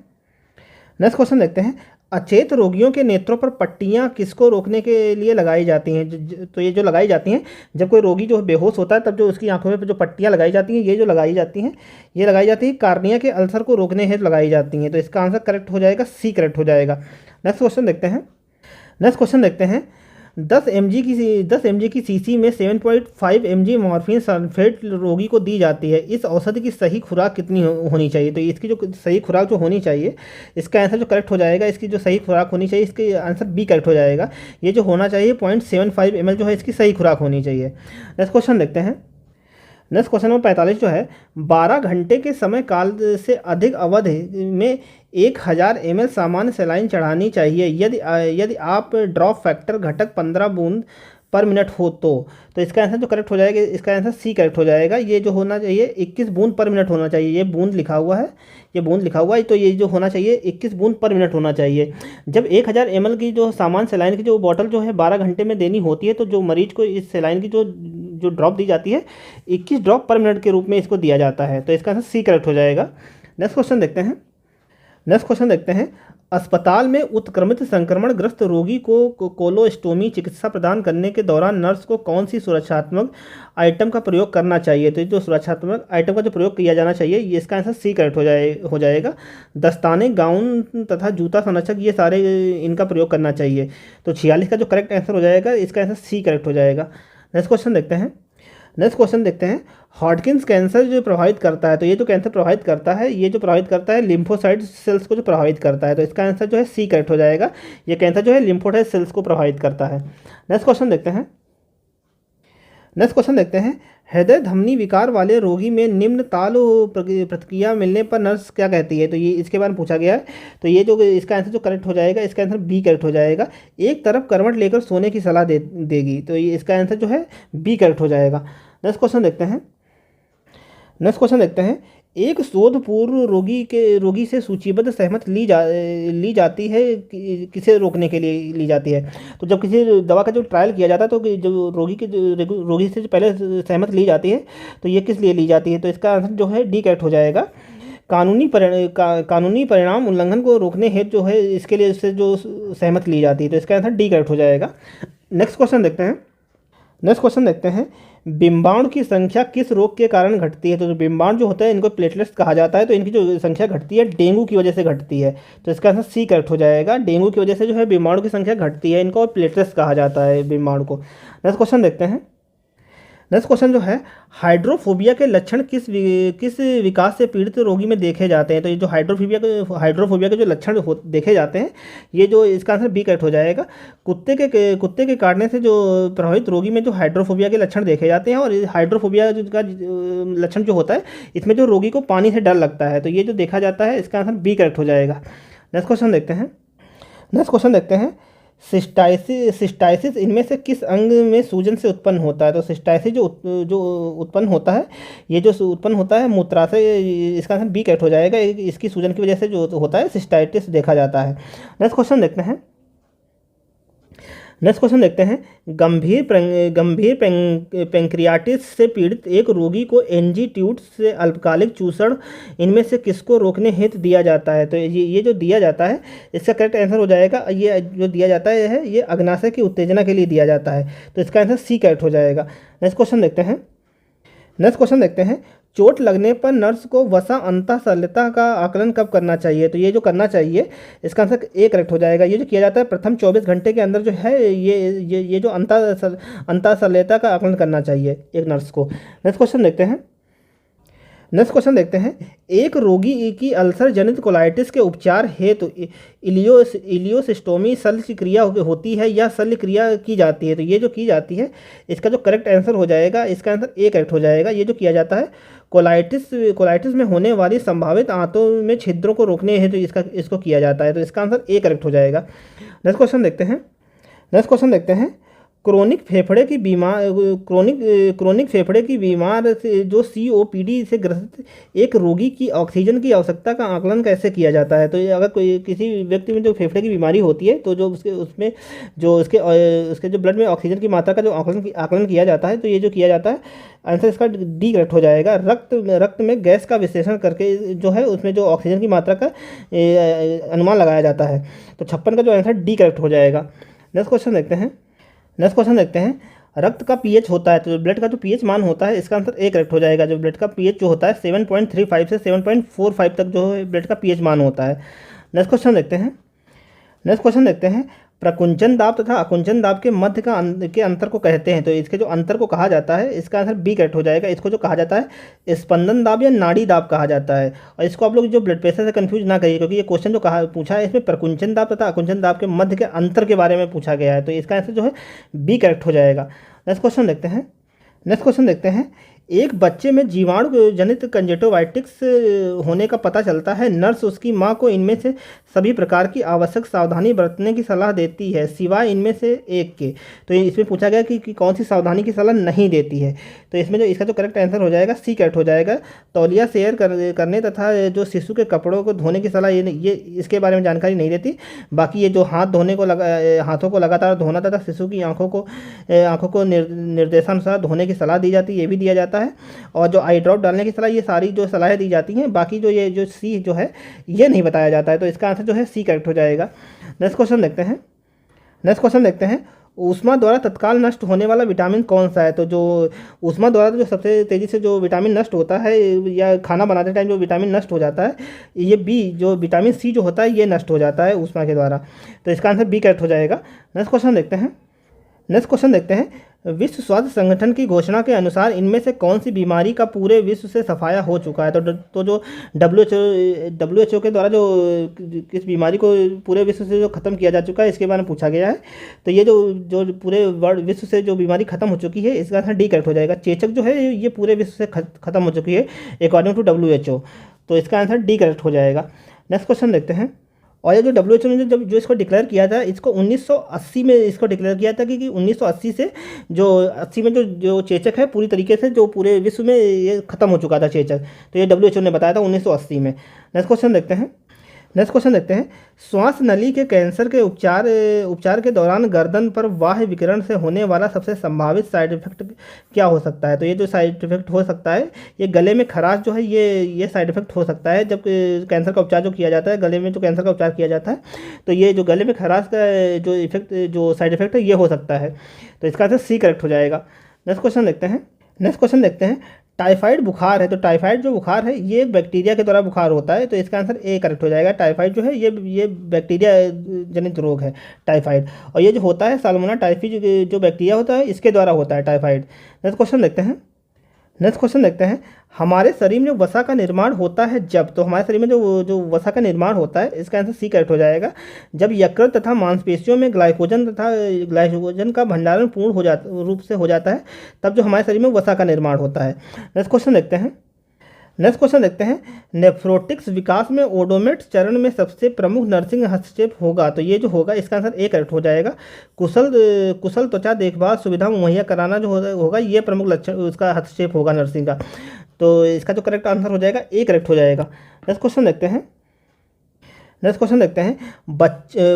नेक्स्ट क्वेश्चन देखते हैं। अचेत रोगियों के नेत्रों पर पट्टियाँ किसको रोकने के लिए लगाई जाती हैं। तो ये जो लगाई जाती हैं, जब कोई रोगी जो बेहोश होता है, तब जो उसकी आंखों में जो पट्टियाँ लगाई जाती हैं, ये जो लगाई जाती हैं, ये लगाई जाती है कार्निया के अल्सर को रोकने हेतु लगाई जाती हैं। तो इसका आंसर करेक्ट हो जाएगा, सी करेक्ट हो जाएगा। नेक्स्ट क्वेश्चन देखते हैं। नेक्स्ट क्वेश्चन देखते हैं। 10 mg की शीशी में 7.5 mg मॉर्फिन सल्फेट रोगी को दी जाती है। इस औषधि की सही खुराक कितनी होनी चाहिए। तो इसकी जो सही खुराक जो होनी चाहिए, इसका आंसर जो करेक्ट हो जाएगा, इसकी जो सही खुराक होनी चाहिए, इसके आंसर बी करेक्ट हो जाएगा। ये जो होना चाहिए 0.75 ml जो है, इसकी सही खुराक होनी चाहिए। नेक्स्ट क्वेश्चन देखते हैं। नेक्स्ट क्वेश्चन नंबर 45 जो है, 12 घंटे के समय काल से अधिक अवधि में 1000 ml सामान्य सलाइन चढ़ानी चाहिए यदि आप ड्रॉप फैक्टर घटक 15 बूंद पर मिनट हो तो इसका आंसर जो करेक्ट हो जाएगा, इसका आंसर सी करेक्ट हो जाएगा। ये जो होना चाहिए 21 बूंद पर मिनट होना चाहिए। ये बूंद लिखा हुआ है, ये बूंद लिखा हुआ है, तो ये जो होना चाहिए 21 बूंद पर मिनट होना चाहिए। जब 1000 ml की जो सामान्य सलाइन की जो बॉटल जो है 12 घंटे में देनी होती है, तो जो मरीज को इस सलाइन की जो ड्रॉप दी जाती है 21 ड्रॉप पर मिनट के रूप में इसको दिया जाता है। तो इसका आंसर सी करेक्ट हो जाएगा। नेक्स्ट क्वेश्चन देखते हैं। नेक्स्ट क्वेश्चन देखते हैं। अस्पताल में उत्क्रमित संक्रमणग्रस्त रोगी को कोलोस्टोमी चिकित्सा प्रदान करने के दौरान नर्स को कौन सी सुरक्षात्मक आइटम का प्रयोग करना चाहिए। तो जो सुरक्षात्मक आइटम का जो प्रयोग किया जाना चाहिए, ये इसका आंसर सी करेक्ट हो जाएगा। दस्ताने, गाउन तथा जूता संरक्षक, ये सारे इनका प्रयोग करना चाहिए। तो 46 का जो करेक्ट आंसर हो जाएगा, इसका आंसर सी करेक्ट हो जाएगा। नेक्स्ट क्वेश्चन देखते हैं। नेक्स्ट क्वेश्चन देखते हैं। हॉडकिंस कैंसर जो प्रभावित करता है, तो ये जो कैंसर प्रभावित करता है, ये जो प्रभावित करता है लिम्फोसाइट सेल्स को जो प्रभावित करता है। तो इसका आंसर जो है सी करेक्ट हो जाएगा। ये कैंसर जो है लिम्फोसाइट सेल्स को प्रभावित करता है। नेक्स्ट क्वेश्चन देखते हैं। नेक्स्ट क्वेश्चन देखते हैं। हृदय धमनी विकार वाले रोगी में निम्न ताल प्रतिक्रिया मिलने पर नर्स क्या कहती है। तो ये इसके बारे में पूछा गया है। तो ये जो इसका आंसर जो करेक्ट हो जाएगा, इसका आंसर बी करेक्ट हो जाएगा। एक तरफ करवट लेकर सोने की सलाह देगी। तो ये इसका आंसर जो है बी करेक्ट हो जाएगा। नेक्स्ट क्वेश्चन देखते हैं। नेक्स्ट क्वेश्चन देखते हैं। एक शोध पूर्व रोगी से सूचीबद्ध सहमत ली जाती है किसे रोकने के लिए ली जाती है। तो जब किसी दवा का जो ट्रायल किया जाता है तो जो रोगी से जो पहले सहमत ली जाती है तो ये किस लिए ली जाती है। तो इसका आंसर जो है डी करेक्ट हो जाएगा। कानूनी परिणाम उल्लंघन को रोकने हेतु जो है इसके लिए इससे जो सहमत ली जाती है। तो इसका आंसर डी करेक्ट हो जाएगा। नेक्स्ट क्वेश्चन देखते हैं। नेक्स्ट क्वेश्चन देखते हैं। बिंबाणु की संख्या किस रोग के कारण घटती है। तो जो बिंबाणु जो होता है इनको प्लेटलेट्स कहा जाता है। तो इनकी जो संख्या घटती है डेंगू की वजह से घटती है। तो इसका आंसर सी करेक्ट हो जाएगा। डेंगू की वजह से जो है बिंबाणु की संख्या घटती है, इनको प्लेटलेट्स कहा जाता है बिंबाणु को। नेक्स्ट क्वेश्चन देखते हैं। नेक्स्ट क्वेश्चन जो है, हाइड्रोफोबिया के लक्षण किस विकास से पीड़ित रोगी में देखे जाते हैं। तो ये जो हाइड्रोफोबिया के जो लक्षण देखे जाते हैं, ये जो इसका आंसर बी करेक्ट हो जाएगा। कुत्ते के काटने से जो प्रभावित रोगी में जो हाइड्रोफोबिया के लक्षण देखे जाते हैं, और हाइड्रोफोबिया का लक्षण जो होता है इसमें जो रोगी को पानी से डर लगता है, तो ये जो देखा जाता है इसका आंसर बी करेक्ट हो जाएगा। नेक्स्ट क्वेश्चन देखते हैं। नेक्स्ट क्वेश्चन देखते हैं। सिस्टाइसिस इनमें से किस अंग में सूजन से उत्पन्न होता है। तो सिस्टाइसिस जो उत्पन्न होता है, ये जो उत्पन्न होता है मूत्राशय, इसका आंसर बी करेक्ट हो जाएगा। इसकी सूजन की वजह से जो होता है सिस्टाइटिस देखा जाता है। नेक्स्ट क्वेश्चन देखते हैं। नेक्स्ट क्वेश्चन देखते हैं। गंभीर पैंक्रियाटिस से पीड़ित एक रोगी को एनजी ट्यूब से अल्पकालिक चूषण इनमें से किसको रोकने हेतु दिया जाता है। तो ये जो दिया जाता है इसका करेक्ट आंसर हो जाएगा, ये जो दिया जाता है ये अग्नाशय की उत्तेजना के लिए दिया जाता है। तो इसका आंसर सी करेक्ट हो जाएगा। नेक्स्ट क्वेश्चन देखते हैं। नेक्स्ट क्वेश्चन देखते हैं। चोट लगने पर नर्स को वसा अंतःशल्यता का आकलन कब करना चाहिए। तो ये जो करना चाहिए इसका आंसर ए करेक्ट हो जाएगा। ये जो किया जाता है प्रथम 24 घंटे के अंदर जो है ये जो अंतःशल्यता का आकलन करना चाहिए एक नर्स को। नेक्स्ट क्वेश्चन देखते हैं। नेक्स्ट क्वेश्चन देखते हैं। एक रोगी की अल्सर जनित कोलाइटिस के उपचार हेतु इलियोसिस्टोमी शल्य क्रिया होती है या शल्य क्रिया की जाती है। तो ये जो की जाती है इसका जो करेक्ट आंसर हो जाएगा, इसका आंसर ए करेक्ट हो जाएगा। ये जो किया जाता है कोलाइटिस में होने वाली संभावित आंतों में छिद्रों को रोकने हेतु इसको किया जाता है। तो इसका आंसर ए करेक्ट हो जाएगा। नेक्स्ट क्वेश्चन देखते हैं। नेक्स्ट क्वेश्चन देखते हैं। क्रोनिक फेफड़े की बीमार से जो COPD से ग्रसित एक रोगी की ऑक्सीजन की आवश्यकता का आकलन कैसे किया जाता है। तो अगर किसी व्यक्ति में जो फेफड़े की बीमारी होती है तो जो उसके जो ब्लड में ऑक्सीजन की मात्रा का जो आकलन किया जाता है, तो ये जो किया जाता है आंसर इसका डी करेक्ट हो जाएगा। रक्त में गैस का विश्लेषण करके जो है उसमें जो ऑक्सीजन की मात्रा का अनुमान लगाया जाता है। तो 56 का जो आंसर डी करेक्ट हो जाएगा। नेक्स्ट क्वेश्चन देखते हैं। नेक्स्ट क्वेश्चन देखते हैं। रक्त का पीएच होता है, तो ब्लड का जो पीएच मान होता है इसका आंसर ए करेक्ट हो जाएगा। जो ब्लड का पीएच जो होता है 7.35 से 7.45 तक जो है ब्लड का पीएच मान होता है। नेक्स्ट क्वेश्चन देखते हैं। नेक्स्ट क्वेश्चन देखते हैं। प्रकुंचन दाब तथा आकुंचन दाब के मध्य के अंतर को कहते हैं। तो इसके जो अंतर को कहा जाता है इसका आंसर बी करेक्ट हो जाएगा। इसको जो कहा जाता है स्पंदन दाब या नाड़ी दाब कहा जाता है। और इसको आप लोग जो ब्लड प्रेशर से कंफ्यूज ना करिए, क्योंकि ये क्वेश्चन जो पूछा है इसमें प्रकुंचन दाब तथा आकुंचन दाब के मध्य के अंतर के बारे में पूछा गया है। तो इसका आंसर जो है बी करेक्ट हो जाएगा। नेक्स्ट क्वेश्चन देखते हैं। नेक्स्ट क्वेश्चन देखते हैं। एक बच्चे में जीवाणु जनित कंजक्टिवाइटिस होने का पता चलता है। नर्स उसकी मां को इनमें से सभी प्रकार की आवश्यक सावधानी बरतने की सलाह देती है सिवाय इनमें से एक के। तो इसमें पूछा गया कि कौन सी सावधानी की सलाह नहीं देती है। तो इसमें जो इसका जो करेक्ट आंसर हो जाएगा सी करेक्ट हो जाएगा। तौलिया शेयर करने तथा जो शिशु के कपड़ों को धोने की सलाह ये इसके बारे में जानकारी नहीं देती। बाकी ये जो हाथों को लगातार धोना तथा शिशु की आँखों को निर्देशानुसार धोने की सलाह दी जाती है, ये भी दिया जाता है। और जो आई ड्रॉप डालने की सलाह, ये सारी जो सलाहें दी जाती हैं। बाकी जो सी जो है ये नहीं बताया जाता है। तो इसका आंसर जो है सी करेक्ट हो जाएगा। नेक्स्ट क्वेश्चन देखते हैं। नेक्स्ट क्वेश्चन देखते हैं। ऊष्मा द्वारा तत्काल नष्ट होने वाला विटामिन कौन सा है। तो जो ऊष्मा द्वारा जो सबसे तेज़ी से जो विटामिन नष्ट होता है या खाना बनाते टाइम जो विटामिन नष्ट हो जाता है, ये बी जो विटामिन सी जो होता है ये नष्ट हो जाता है ऊष्मा के द्वारा। तो इसका आंसर बी करेक्ट हो जाएगा। नेक्स्ट क्वेश्चन देखते हैं। नेक्स्ट क्वेश्चन देखते हैं। विश्व स्वास्थ्य संगठन की घोषणा के अनुसार इनमें से कौन सी बीमारी का पूरे विश्व से सफाया हो चुका है। तो जो WHO के द्वारा जो किस बीमारी को पूरे विश्व से जो ख़त्म किया जा चुका है इसके बारे में पूछा गया है। तो ये जो पूरे वर्ल्ड विश्व से जो बीमारी ख़त्म हो चुकी है इसका आंसर डी करेक्ट हो जाएगा। चेचक जो है ये पूरे विश्व से ख़त्म हो चुकी है अकॉर्डिंग टू WHO। तो इसका आंसर डी करेक्ट हो जाएगा। नेक्स्ट क्वेश्चन देखते हैं। और ये जो WHO ने जब जो इसको डिक्लेयर किया था, इसको 1980 में इसको डिक्लेयर किया था कि 1980 से जो 80 में जो चेचक है पूरी तरीके से जो पूरे विश्व में ये ख़त्म हो चुका था चेचक, तो ये WHO ने बताया था 1980 में। नेक्स्ट क्वेश्चन देखते हैं श्वास नली के कैंसर के उपचार के दौरान गर्दन पर बाह्य विकिरण से होने वाला सबसे संभावित साइड इफेक्ट क्या हो सकता है। तो ये जो साइड इफेक्ट हो सकता है, ये गले में खराश जो है ये साइड इफेक्ट हो सकता है जब कैंसर का उपचार जो किया जाता है, गले में जो कैंसर का उपचार किया जाता है, तो ये जो गले में खराश का जो साइड इफेक्ट है ये हो सकता है। तो इसका आंसर सी करेक्ट हो जाएगा। नेक्स्ट क्वेश्चन देखते हैं टाइफाइड बुखार है, तो टाइफाइड जो बुखार है ये बैक्टीरिया के द्वारा बुखार होता है, तो इसका आंसर ए करेक्ट हो जाएगा। टाइफाइड जो है ये बैक्टीरिया जनित रोग है टाइफाइड, और ये जो होता है साल्मोना टाइफी जो बैक्टीरिया होता है इसके द्वारा होता है टाइफाइड। नेक्स्ट क्वेश्चन देखते हैं हमारे शरीर में वसा का निर्माण होता है जब, तो हमारे शरीर में जो वसा का निर्माण होता है इसका आंसर सी करेक्ट हो जाएगा। जब यकृत तथा मांसपेशियों में ग्लाइकोजन का भंडारण पूर्ण रूप से हो जाता है, तब जो हमारे शरीर में वसा का निर्माण होता है। नेक्स्ट क्वेश्चन देखते हैं नेफ्रोटिक्स विकास में ओडोमेट चरण में सबसे प्रमुख नर्सिंग हस्तक्षेप होगा, तो ये जो होगा इसका आंसर ए करेक्ट हो जाएगा। कुशल त्वचा देखभाल सुविधा मुहैया कराना जो होगा ये प्रमुख लक्षण उसका हस्तक्षेप होगा नर्सिंग का, तो इसका जो करेक्ट आंसर हो जाएगा ए करेक्ट हो जाएगा। नेक्स्ट क्वेश्चन देखते हैं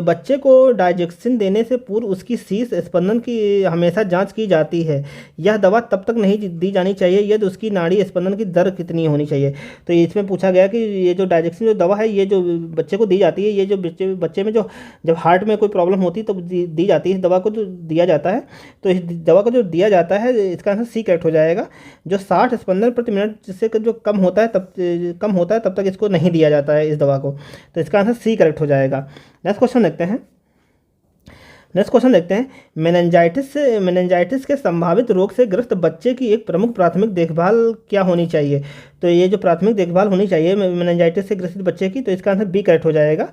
बच्चे को डाइजेक्सिन देने से पूर्व उसकी शीर्ष स्पंदन की हमेशा जांच की जाती है। यह दवा तब तक नहीं दी जानी चाहिए यदि उसकी नाड़ी स्पंदन की दर कितनी होनी चाहिए। तो इसमें पूछा गया कि ये जो डाइजेक्सिन जो दवा है ये जो बच्चे को दी जाती है, ये जो बच्चे में जो जब हार्ट में कोई प्रॉब्लम होती है तो दी जाती है, इस दवा को जो दिया जाता है, तो इस दवा को जो दिया जाता है इसका आंसर सी करेक्ट हो जाएगा। जो 60 स्पंदन प्रति मिनट से जो कम होता है तब तक इसको नहीं दिया जाता है इस दवा को, तो इसका आंसर सी करेक्ट हो जाएगा। नेक्स्ट क्वेश्चन देखते हैं मेनिंजाइटिस के संभावित रोग से ग्रस्त बच्चे की एक प्रमुख प्राथमिक देखभाल क्या होनी चाहिए। तो ये जो प्राथमिक देखभाल होनी चाहिए मेनिंजाइटिस से ग्रसित बच्चे की, तो इसका आंसर बी करेक्ट हो जाएगा।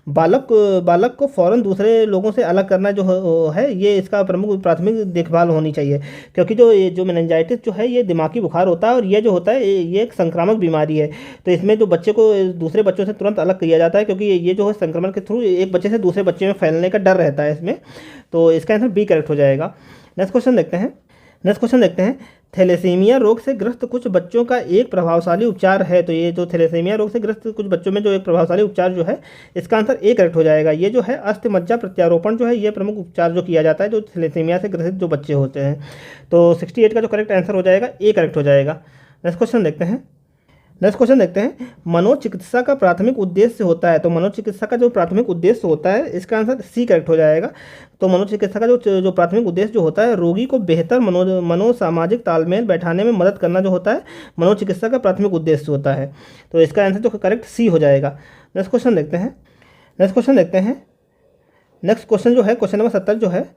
बालक को फौरन दूसरे लोगों से अलग करना जो है ये इसका प्रमुख प्राथमिक देखभाल होनी चाहिए, क्योंकि जो मेनिंजाइटिस जो है ये दिमागी बुखार होता है और ये जो होता है ये एक संक्रामक बीमारी है। तो इसमें जो बच्चे को दूसरे बच्चों से तुरंत अलग किया जाता है, क्योंकि ये जो है संक्रमण के थ्रू एक बच्चे से दूसरे बच्चे में फैलने का डर रहता है इसमें, तो इसका आंसर बी करेक्ट हो जाएगा। नेक्स्ट क्वेश्चन देखते हैं थैलेसीमिया रोग से ग्रस्त कुछ बच्चों का एक प्रभावशाली उपचार है। तो ये जो थैलेसीमिया रोग से ग्रस्त कुछ बच्चों में जो एक प्रभावशाली उपचार जो है इसका आंसर ए करेक्ट हो जाएगा। ये जो है अस्थि मज्जा प्रत्यारोपण जो है ये प्रमुख उपचार जो किया जाता है जो थैलेसीमिया से ग्रसित जो बच्चे होते हैं। तो 68 का जो करेक्ट आंसर हो जाएगा ए करेक्ट हो जाएगा। नेक्स्ट क्वेश्चन देखते हैं मनोचिकित्सा का प्राथमिक उद्देश्य होता है। तो मनोचिकित्सा का जो प्राथमिक उद्देश्य होता है इसका आंसर सी करेक्ट हो जाएगा। तो मनोचिकित्सा का जो प्राथमिक उद्देश्य जो होता है रोगी को बेहतर मनोसामाजिक तालमेल बैठाने में मदद करना जो होता है मनोचिकित्सा का प्राथमिक उद्देश्य होता है, तो इसका आंसर जो करेक्ट सी हो जाएगा। नेक्स्ट क्वेश्चन देखते हैं नेक्स्ट क्वेश्चन जो है क्वेश्चन नंबर 70 जो है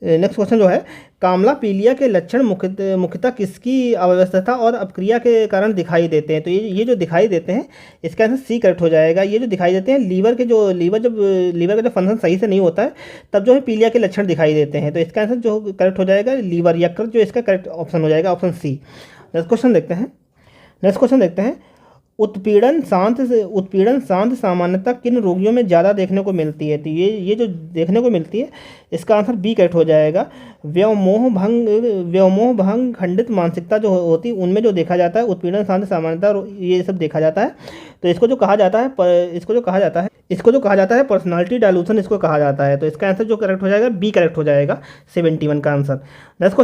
नेक्स्ट क्वेश्चन जो है कामला पीलिया के लक्षण मुख्यतः किसकी अव्यवस्था और अपक्रिया के कारण दिखाई देते हैं। तो ये जो दिखाई देते हैं इसका आंसर सी करेक्ट हो जाएगा। ये जो दिखाई देते हैं लीवर का जो फंक्शन सही से नहीं होता है तब जो है पीलिया के लक्षण दिखाई देते हैं, तो इसका आंसर जो करेक्ट हो जाएगा लीवर यकृत जो इसका करेक्ट ऑप्शन हो जाएगा ऑप्शन सी। नेक्स्ट क्वेश्चन देखते हैं उत्पीड़न शांत सामान्यतः किन रोगियों में ज़्यादा देखने को मिलती है। तो ये जो देखने को मिलती है इसका आंसर बी करेक्ट हो जाएगा। व्योमोह भंग खंडित मानसिकता जो होती है उनमें जो देखा जाता है उत्पीड़न शांत सामान्यता ये सब देखा जाता है। तो इसको जो कहा जाता है पर्सनालिटी डायलूशन इसको कहा जाता है। तो इसका आंसर जो करेक्ट हो जाएगा बी करेक्ट हो जाएगा 71 का आंसर। नेक्स्ट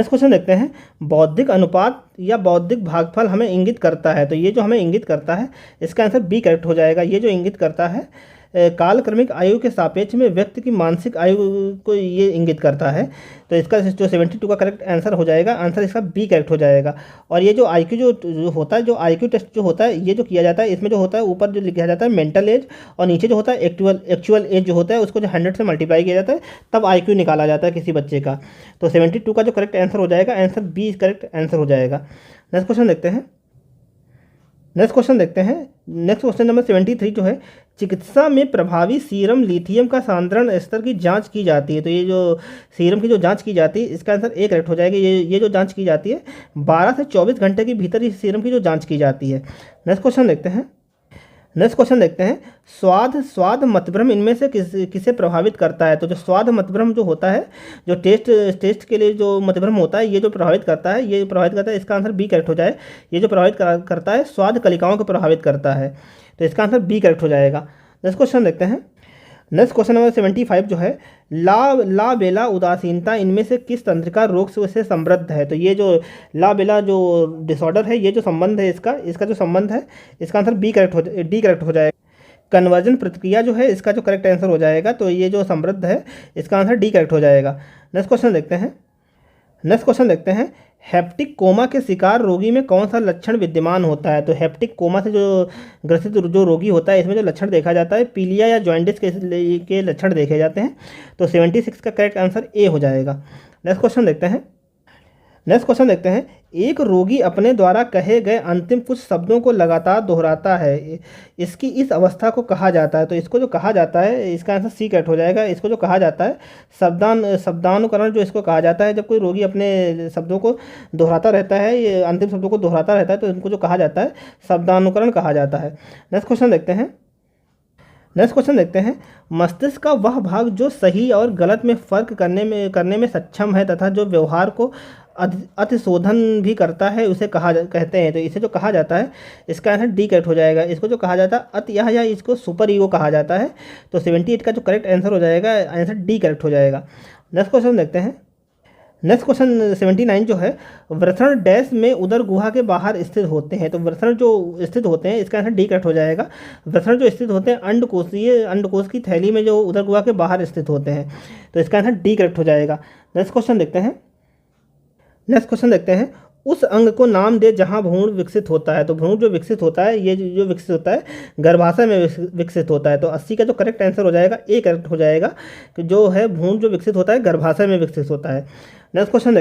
क्वेश्चन देखते हैं बौद्धिक अनुपात या बौद्धिक भागफल हमें इंगित करता है। तो ये जो हमें इंगित करता है इसका आंसर बी करेक्ट हो जाएगा। ये जो इंगित करता है कालक्रमिक आयु के सापेक्ष में व्यक्ति की मानसिक आयु को ये इंगित करता है। तो इसका जो 72 का करेक्ट आंसर हो जाएगा, आंसर इसका बी करेक्ट हो जाएगा। और ये जो आईक्यू जो होता है जो आईक्यू टेस्ट जो होता है ये जो किया जाता है इसमें जो होता है ऊपर जो लिखा जाता है मेंटल एज और नीचे जो होता है एक्चुअल एज जो होता है उसको जो 100 से मल्टीप्लाई किया जाता है तब आईक्यू निकाला जाता है किसी बच्चे का। तो 72 का जो करेक्ट आंसर हो जाएगा आंसर बी करेक्ट आंसर हो जाएगा। नेक्स्ट क्वेश्चन नंबर 73 जो है चिकित्सा में प्रभावी सीरम लिथियम का सांद्रण स्तर की जांच की जाती है। तो ये जो सीरम की जो जांच की जाती है इसका आंसर ए करेक्ट हो जाएगा। ये जो जांच की जाती है 12 से 24 घंटे के भीतर इस सीरम की जो जांच की जाती है। नेक्स्ट नेक्स्ट क्वेश्चन देखते हैं, स्वाद स्वाद मतभ्रम इनमें से किसे प्रभावित करता है। तो जो स्वाद मतभ्रम जो होता है, जो टेस्ट टेस्ट के लिए जो मतभ्रम होता है, ये जो प्रभावित करता है, ये प्रभावित करता है, इसका आंसर बी करेक्ट हो जाए। ये जो प्रभावित करता है स्वाद कलिकाओं को प्रभावित करता है, तो इसका आंसर बी करेक्ट हो जाएगा। नेक्स्ट क्वेश्चन देखते हैं, नेक्स्ट क्वेश्चन नंबर 75 जो है, ला बेला उदासीनता इनमें से किस तंत्रिका रोग से समृद्ध है। तो ये जो ला बेला जो डिसऑर्डर है, ये जो संबंध है इसका जो संबंध है, इसका आंसर डी करेक्ट हो जाएगा। कन्वर्जन प्रतिक्रिया जो है इसका जो करेक्ट आंसर हो जाएगा, तो ये जो समृद्ध है इसका आंसर डी करेक्ट हो जाएगा। नेक्स्ट क्वेश्चन देखते हैं, हेप्टिक कोमा के शिकार रोगी में कौन सा लक्षण विद्यमान होता है। तो हेप्टिक कोमा से जो ग्रसित जो रोगी होता है, इसमें जो लक्षण देखा जाता है, पीलिया या जॉइंटिस के लक्षण देखे जाते हैं। तो 76 का करेक्ट आंसर ए हो जाएगा। नेक्स्ट क्वेश्चन देखते हैं, एक रोगी अपने द्वारा कहे गए अंतिम कुछ शब्दों को लगातार दोहराता है, इसकी इस अवस्था को कहा जाता है। तो इसको जो कहा जाता है, इसका आंसर सी करेक्ट हो जाएगा। इसको जो कहा जाता है शब्दानुकरण, जो इसको कहा जाता है, जब कोई रोगी अपने शब्दों को दोहराता रहता है, ये अंतिम शब्दों को दोहराता रहता है, तो इनको जो कहा जाता है शब्दानुकरण कहा जाता है। नेक्स्ट क्वेश्चन देखते हैं, मस्तिष्क का वह भाग जो सही और गलत में फ़र्क करने में सक्षम है तथा जो व्यवहार को अतिशोधन भी करता है, उसे कहते हैं। तो इसे जो कहा जाता है, इसका आंसर डी करेक्ट हो जाएगा। इसको जो कहा जाता है अतियह या इसको सुपर ईगो कहा जाता है। तो 78 का जो करेक्ट आंसर हो जाएगा, आंसर डी करेक्ट हो जाएगा। नेक्स्ट क्वेश्चन देखते हैं, नेक्स्ट क्वेश्चन 79 जो है, वृषण डैश में उदर गुहा के बाहर स्थित होते हैं। तो वृषण जो स्थित होते हैं, इसका आंसर डी करेक्ट हो जाएगा। वृषण जो स्थित होते हैं अंडकोश की थैली में जो उदर गुहा के बाहर स्थित होते हैं, तो इसका आंसर डी करेक्ट हो जाएगा। नेक्स्ट क्वेश्चन देखते हैं, उस अंग को नाम दे जहां भ्रूण विकसित होता है। तो भ्रूण जो विकसित होता है, ये जो विकसित होता है गर्भाशय में विकसित होता है। तो 80 का जो करेक्ट आंसर हो जाएगा, ए करेक्ट हो जाएगा, कि जो है भ्रूण जो विकसित होता है गर्भाशय में विकसित होता है। नेक्स्ट क्वेश्चन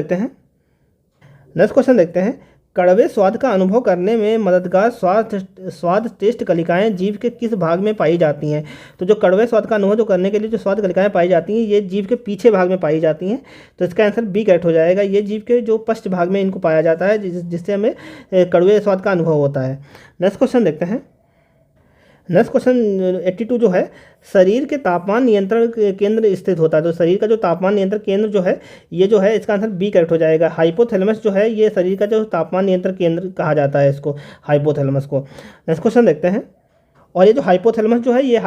देखते हैं, कड़वे स्वाद का अनुभव करने में मददगार स्वाद टेस्ट कलिकाएं जीभ के किस भाग में पाई जाती हैं। तो जो कड़वे स्वाद का अनुभव जो करने के लिए जो स्वाद कलिकाएं पाई जाती हैं, ये जीभ के पीछे भाग में पाई जाती हैं। तो इसका आंसर बी करेक्ट हो जाएगा। ये जीभ के जो पश्च भाग में इनको पाया जाता है, जिससे हमें कड़वे स्वाद का अनुभव होता है। नेक्स्ट क्वेश्चन 82 जो है, शरीर के तापमान नियंत्रण केंद्र स्थित होता है। तो शरीर का जो तापमान नियंत्रण केंद्र जो है, ये जो है, इसका आंसर बी करेक्ट हो जाएगा। हाइपोथैलेमस जो है, ये शरीर का जो तापमान नियंत्रण केंद्र कहा जाता है इसको, हाइपोथैलेमस को। नेक्स्ट क्वेश्चन देखते हैं, और ये जो हाइपोथैलेमस जो है, ये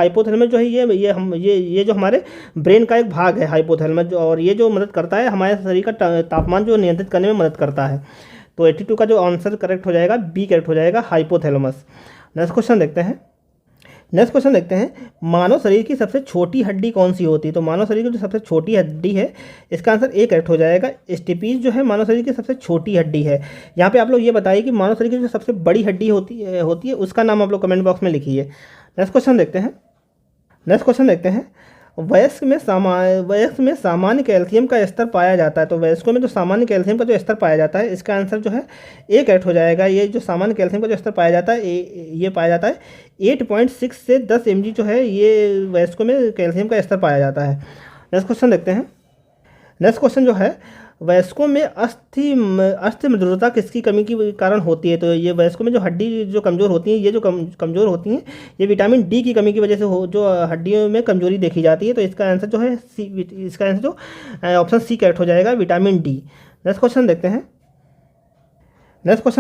जो हमारे ब्रेन का एक भाग है हाइपोथैलेमस, और ये जो मदद करता है हमारे शरीर का तापमान जो नियंत्रित करने में मदद करता है। तो 82 का जो आंसर करेक्ट हो जाएगा, बी करेक्ट हो जाएगा, हाइपोथैलेमस। नेक्स्ट क्वेश्चन देखते हैं, मानव शरीर की सबसे छोटी हड्डी कौन सी होती है। तो मानव शरीर की जो सबसे छोटी हड्डी है, इसका आंसर ए करेक्ट हो जाएगा। स्टेपीज जो है मानव शरीर की सबसे छोटी हड्डी है। यहाँ पे आप लोग ये बताइए कि मानव शरीर की जो सबसे बड़ी हड्डी होती है उसका नाम आप लोग कमेंट बॉक्स में लिखिए। नेक्स्ट क्वेश्चन देखते हैं, वयस्क में सामान्य कैल्शियम का स्तर पाया जाता है। तो वयस्कों में जो सामान्य कैल्शियम का जो स्तर पाया जाता है, इसका आंसर जो है ए करेक्ट हो जाएगा। ये जो सामान्य कैल्शियम का जो स्तर पाया जाता है, ये पाया जाता है 8.6 से 10 mg जो है, ये वयस्कों में कैल्शियम का स्तर पाया जाता है। नेक्स्ट क्वेश्चन जो है, वयस्कों में अस्थि मृदुता किसकी कमी के कारण होती है। तो ये वयस्कों में जो हड्डी जो कमज़ोर होती हैं, ये जो कमज़ोर होती हैं, ये विटामिन डी की कमी की वजह से जो हड्डियों में कमजोरी देखी जाती है। तो इसका आंसर जो है इसका आंसर जो ऑप्शन सी करेक्ट हो जाएगा, विटामिन डी। नेक्स्ट क्वेश्चन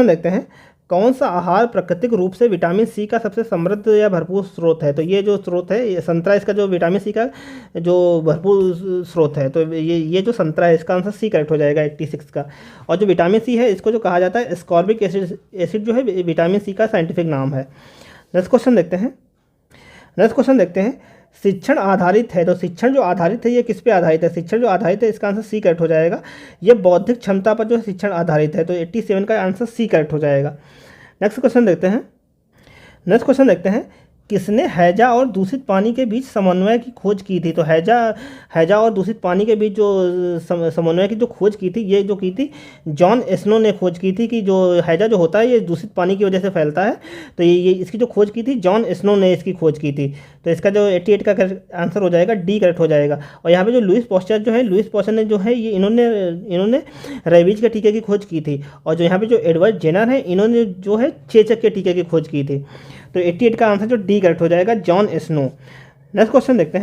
देखते हैं, कौन सा आहार प्राकृतिक रूप से विटामिन सी का सबसे समृद्ध या भरपूर स्रोत है। तो ये जो स्रोत है, ये संतरा इसका जो विटामिन सी का जो भरपूर स्रोत है। तो ये जो संतरा है, इसका आंसर सी करेक्ट हो जाएगा, 86 का। और जो विटामिन सी है, इसको जो कहा जाता है एस्कॉर्बिक एसिड जो है विटामिन सी का साइंटिफिक नाम है। नेक्स्ट क्वेश्चन देखते हैं, शिक्षण आधारित है। तो शिक्षण जो आधारित है, ये किस पे आधारित है। शिक्षण जो आधारित है, इसका आंसर सी करेक्ट हो जाएगा। ये बौद्धिक क्षमता पर जो शिक्षण आधारित है। तो 87 का आंसर सी करेक्ट हो जाएगा। नेक्स्ट क्वेश्चन देखते हैं, किसने हैजा और दूषित पानी के बीच समन्वय की खोज की थी। तो हैजा और दूषित पानी के बीच जो समन्वय की जो खोज की थी, ये जो की थी जॉन स्नो ने खोज की थी, कि जो हैजा जो होता है, ये दूषित पानी की वजह से फैलता है। तो ये इसकी जो खोज की थी जॉन स्नो ने इसकी खोज की थी। तो इसका जो 88 का आंसर हो जाएगा, डी करेक्ट हो जाएगा। और यहाँ पे जो लुईस पॉस्चर ने जो है, ये इन्होंने रेबीज के टीके की खोज की थी। और जो यहाँ पे जो एडवर्ड जेनर है, इन्होंने जो है चेचक के टीके की खोज की थी। तो 88 का आंसर जो डी करेक्ट हो जाएगा, जॉन स्नो। नेक्स्ट क्वेश्चन देखते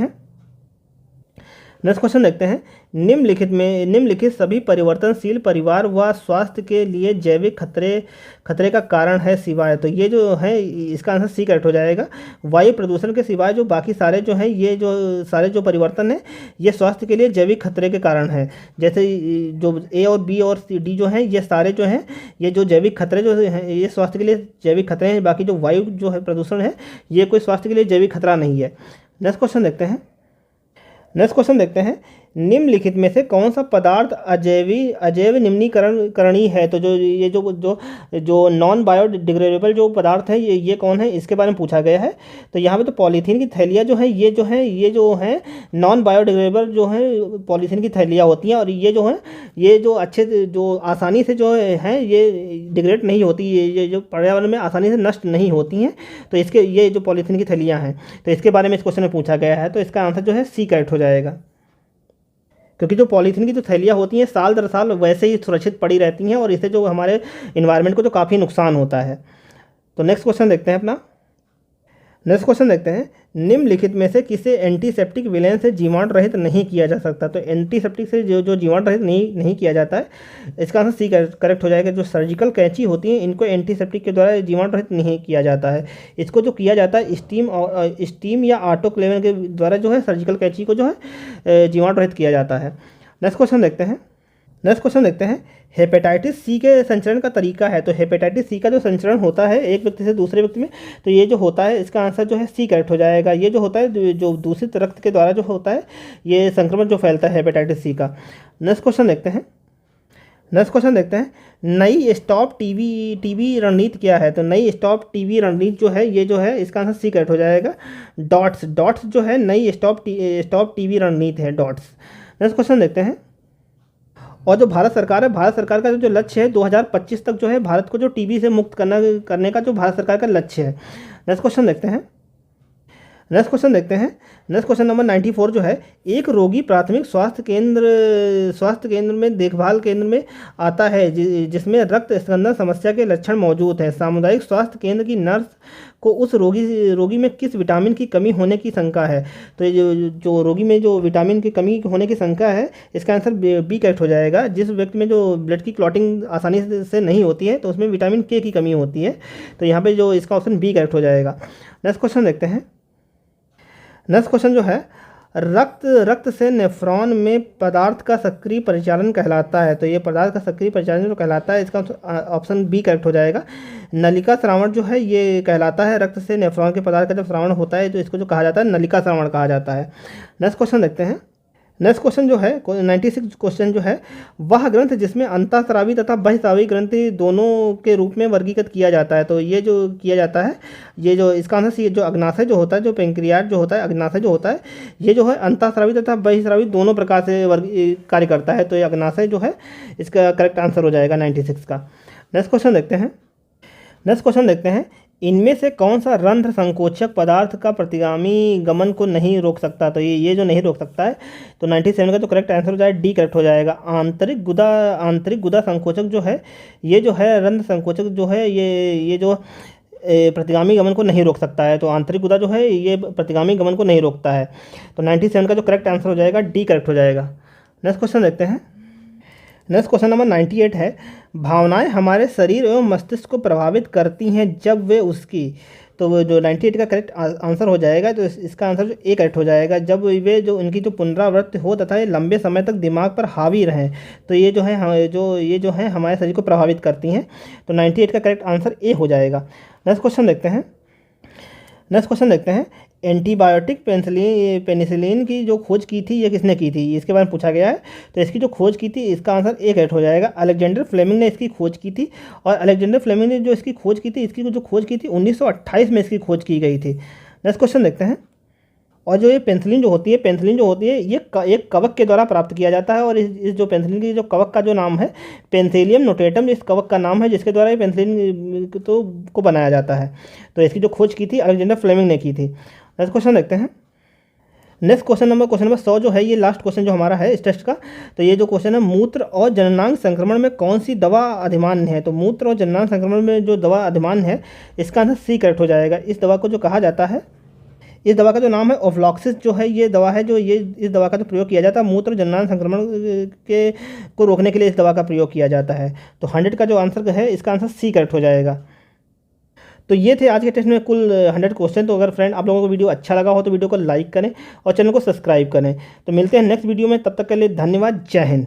हैं। निम्नलिखित सभी परिवर्तनशील परिवार व स्वास्थ्य के लिए जैविक खतरे का कारण है सिवाय, तो ये जो है इसका आंसर सी करेक्ट हो जाएगा। वायु प्रदूषण के सिवाय जो बाकी सारे जो हैं, ये जो सारे जो परिवर्तन हैं ये स्वास्थ्य के लिए जैविक खतरे के कारण है। जैसे जो ए और बी और सी डी जो हैं ये सारे जो हैं ये जो जैविक खतरे जो हैं ये स्वास्थ्य के लिए जैविक खतरे हैं। बाकी जो वायु जो है प्रदूषण है ये कोई स्वास्थ्य के लिए जैविक खतरा नहीं है। नेक्स्ट क्वेश्चन देखते हैं। निम्नलिखित में से कौन सा पदार्थ अजैव निम्नीकरणीय है, तो जो नॉन बायोडिग्रेडेबल जो पदार्थ है ये कौन है, इसके बारे में पूछा गया है। तो यहाँ पे तो पॉलीथीन की थैलियाँ जो है ये जो है नॉन बायोडिग्रेडेबल जो है पॉलीथीन की थैलियाँ होती हैं, और ये जो अच्छे जो आसानी से जो है ये डिग्रेड नहीं होती, ये जो पर्यावरण में आसानी से नष्ट नहीं होती हैं। तो इसके ये जो पॉलीथीन की थैलियाँ हैं तो इसके बारे में इस क्वेश्चन में पूछा गया है। तो इसका आंसर जो है सी करेक्ट हो जाएगा, क्योंकि जो पॉलीथीन की जो थैलियाँ होती हैं साल दर साल वैसे ही सुरक्षित पड़ी रहती हैं, और इससे जो हमारे इन्वायरमेंट को जो काफ़ी नुकसान होता है। तो नेक्स्ट क्वेश्चन देखते हैं। निम्नलिखित में से किसे एंटीसेप्टिक विलेन से जीवाणु रहित नहीं किया जा सकता, तो एंटीसेप्टिक से जो जीवाणु रहित नहीं किया जाता है, इसका आंसर सी करेक्ट हो जाएगा। जो सर्जिकल कैंची होती हैं इनको एंटीसेप्टिक के द्वारा जीवाणु रहित नहीं किया जाता है। इसको जो किया जाता है स्टीम या ऑटोक्लेवन के द्वारा जो है सर्जिकल कैंची को जो है जीवाणु रहित किया जाता है। नेक्स्ट क्वेश्चन देखते हैं। हेपेटाइटिस सी के संचरण का तरीका है, तो हेपेटाइटिस सी का जो संचरण होता है एक व्यक्ति से दूसरे व्यक्ति में, तो ये जो होता है इसका आंसर जो है सी करेक्ट हो जाएगा। ये जो होता है जो दूषित रक्त के द्वारा जो होता है ये संक्रमण जो फैलता है हेपेटाइटिस सी का। नेक्स्ट क्वेश्चन देखते हैं। नई स्टॉप टीबी रणनीति क्या है, तो नई स्टॉप टीबी रणनीति जो है इसका आंसर सी करेक्ट हो जाएगा। डॉट्स जो है नई स्टॉप टीबी रणनीति है, डॉट्स। नेक्स्ट क्वेश्चन देखते हैं। और जो भारत सरकार का जो लक्ष्य है 2025 तक जो है भारत को जो टीबी से मुक्त करने का जो भारत सरकार का लक्ष्य है। नेक्स्ट क्वेश्चन देखते हैं। नेक्स्ट क्वेश्चन नंबर 94 जो है, एक रोगी प्राथमिक स्वास्थ्य केंद्र में देखभाल केंद्र में आता है जिसमें रक्त स्कंदन समस्या के लक्षण मौजूद हैं। सामुदायिक स्वास्थ्य केंद्र की नर्स को उस रोगी में किस विटामिन की कमी होने की शंका है, तो ये जो रोगी में जो विटामिन की कमी होने की शंका है इसका आंसर बी करेक्ट हो जाएगा। जिस व्यक्ति में जो ब्लड की क्लॉटिंग आसानी से नहीं होती है तो उसमें विटामिन के की कमी होती है, तो यहाँ पे जो इसका ऑप्शन बी करेक्ट हो जाएगा। नेक्स्ट क्वेश्चन देखते हैं। नेक्स्ट क्वेश्चन जो है, रक्त से नेफ्रॉन में पदार्थ का सक्रिय परिचालन कहलाता है, तो ये पदार्थ का सक्रिय परिचालन जो कहलाता है इसका ऑप्शन बी करेक्ट हो जाएगा। नलिका स्रावण जो है ये कहलाता है रक्त से नेफ्रॉन के पदार्थ का जब स्रावण होता है तो इसको जो कहा जाता है नलिका स्रावण कहा जाता है। नेक्स्ट क्वेश्चन देखते हैं। नेक्स्ट क्वेश्चन जो है 96 क्वेश्चन जो है, वह ग्रंथ जिसमें अंतःस्रावी तथा बहिःस्रावी ग्रंथि दोनों के रूप में वर्गीकृत किया जाता है, तो ये जो किया जाता है ये जो इसका आंसर सी, जो अग्नाशय जो होता है, जो पेंक्रियाट जो होता है, अग्नाशय जो होता है ये जो है अंतःस्रावी तथा बहिःस्रावी दोनों प्रकार से कार्य करता है, तो ये अग्नाशय जो है इसका करेक्ट आंसर हो जाएगा 96 का। नेक्स्ट क्वेश्चन देखते हैं। इनमें से कौन सा रंध्र संकोचक पदार्थ का प्रतिगामी गमन को नहीं रोक सकता, तो ये जो नहीं रोक सकता है, तो 97 का जो करेक्ट आंसर हो जाएगा डी करेक्ट हो जाएगा। आंतरिक गुदा संकोचक जो है ये जो है रंध्र संकोचक जो है ये जो प्रतिगामी गमन को नहीं रोक सकता है, तो आंतरिक गुदा जो है ये प्रतिगामी गमन को नहीं रोकता है, तो 97 का जो करेक्ट आंसर हो जाएगा डी करेक्ट हो जाएगा। नेक्स्ट क्वेश्चन देखते हैं। नेक्स्ट क्वेश्चन नंबर 98 है, भावनाएं हमारे शरीर एवं मस्तिष्क को प्रभावित करती हैं जब वे उसकी, तो वो जो 98 का करेक्ट आंसर हो जाएगा, तो इसका आंसर जो ए करेक्ट हो जाएगा। जब वे जो इनकी जो पुनरावृत्ति हो तथा ये लंबे समय तक दिमाग पर हावी रहें, तो ये जो है हमारे शरीर को प्रभावित करती हैं, तो 98 का करेक्ट आंसर ए हो जाएगा। नेक्स्ट क्वेश्चन देखते हैं। एंटीबायोटिक पेनिसिलिन की जो खोज की थी ये किसने की थी, इसके बारे में पूछा गया है, तो इसकी जो खोज की थी इसका आंसर ए करेक्ट हो जाएगा। अलेक्जेंडर फ्लेमिंग ने इसकी खोज की थी, और अलेक्जेंडर फ्लेमिंग ने जो इसकी खोज की थी 1928 में इसकी खोज की गई थी। नेक्स्ट क्वेश्चन देखते हैं। और जो ये पेनिसिलिन जो होती है ये एक कवक के द्वारा प्राप्त किया जाता है, और इस जो पेनिसिलिन की जो कवक का जो नाम है पेनिसिलियम नोटेटम इस कवक का नाम है जिसके द्वारा ये पेनिसिलिन को बनाया जाता है, तो इसकी जो खोज की थी अलेक्जेंडर फ्लेमिंग ने की थी। नेक्स्ट क्वेश्चन देखते हैं। नेक्स्ट क्वेश्चन नंबर 100 जो है, ये लास्ट क्वेश्चन जो हमारा है इस टेस्ट का। तो ये जो क्वेश्चन है, मूत्र और जननांग संक्रमण में कौन सी दवा अधिमान्य है? तो मूत्र और जननांग संक्रमण में जो दवा अधिमान्य है, इसका आंसर सी करेक्ट हो जाएगा। इस दवा को जो कहा जाता है, इस दवा का जो नाम है ओफ्लॉक्सिस जो है, ये दवा है जो ये इस दवा का जो प्रयोग किया जाता है मूत्र जननांग संक्रमण के को रोकने के लिए इस दवा का प्रयोग किया जाता है। तो 100 का जो आंसर है, इसका आंसर सी करेक्ट हो जाएगा। तो ये थे आज के टेस्ट में कुल 100 क्वेश्चन। तो अगर फ्रेंड आप लोगों को वीडियो अच्छा लगा हो तो वीडियो को लाइक करें और चैनल को सब्सक्राइब करें। तो मिलते हैं नेक्स्ट वीडियो में, तब तक के लिए धन्यवाद। जय हिंद।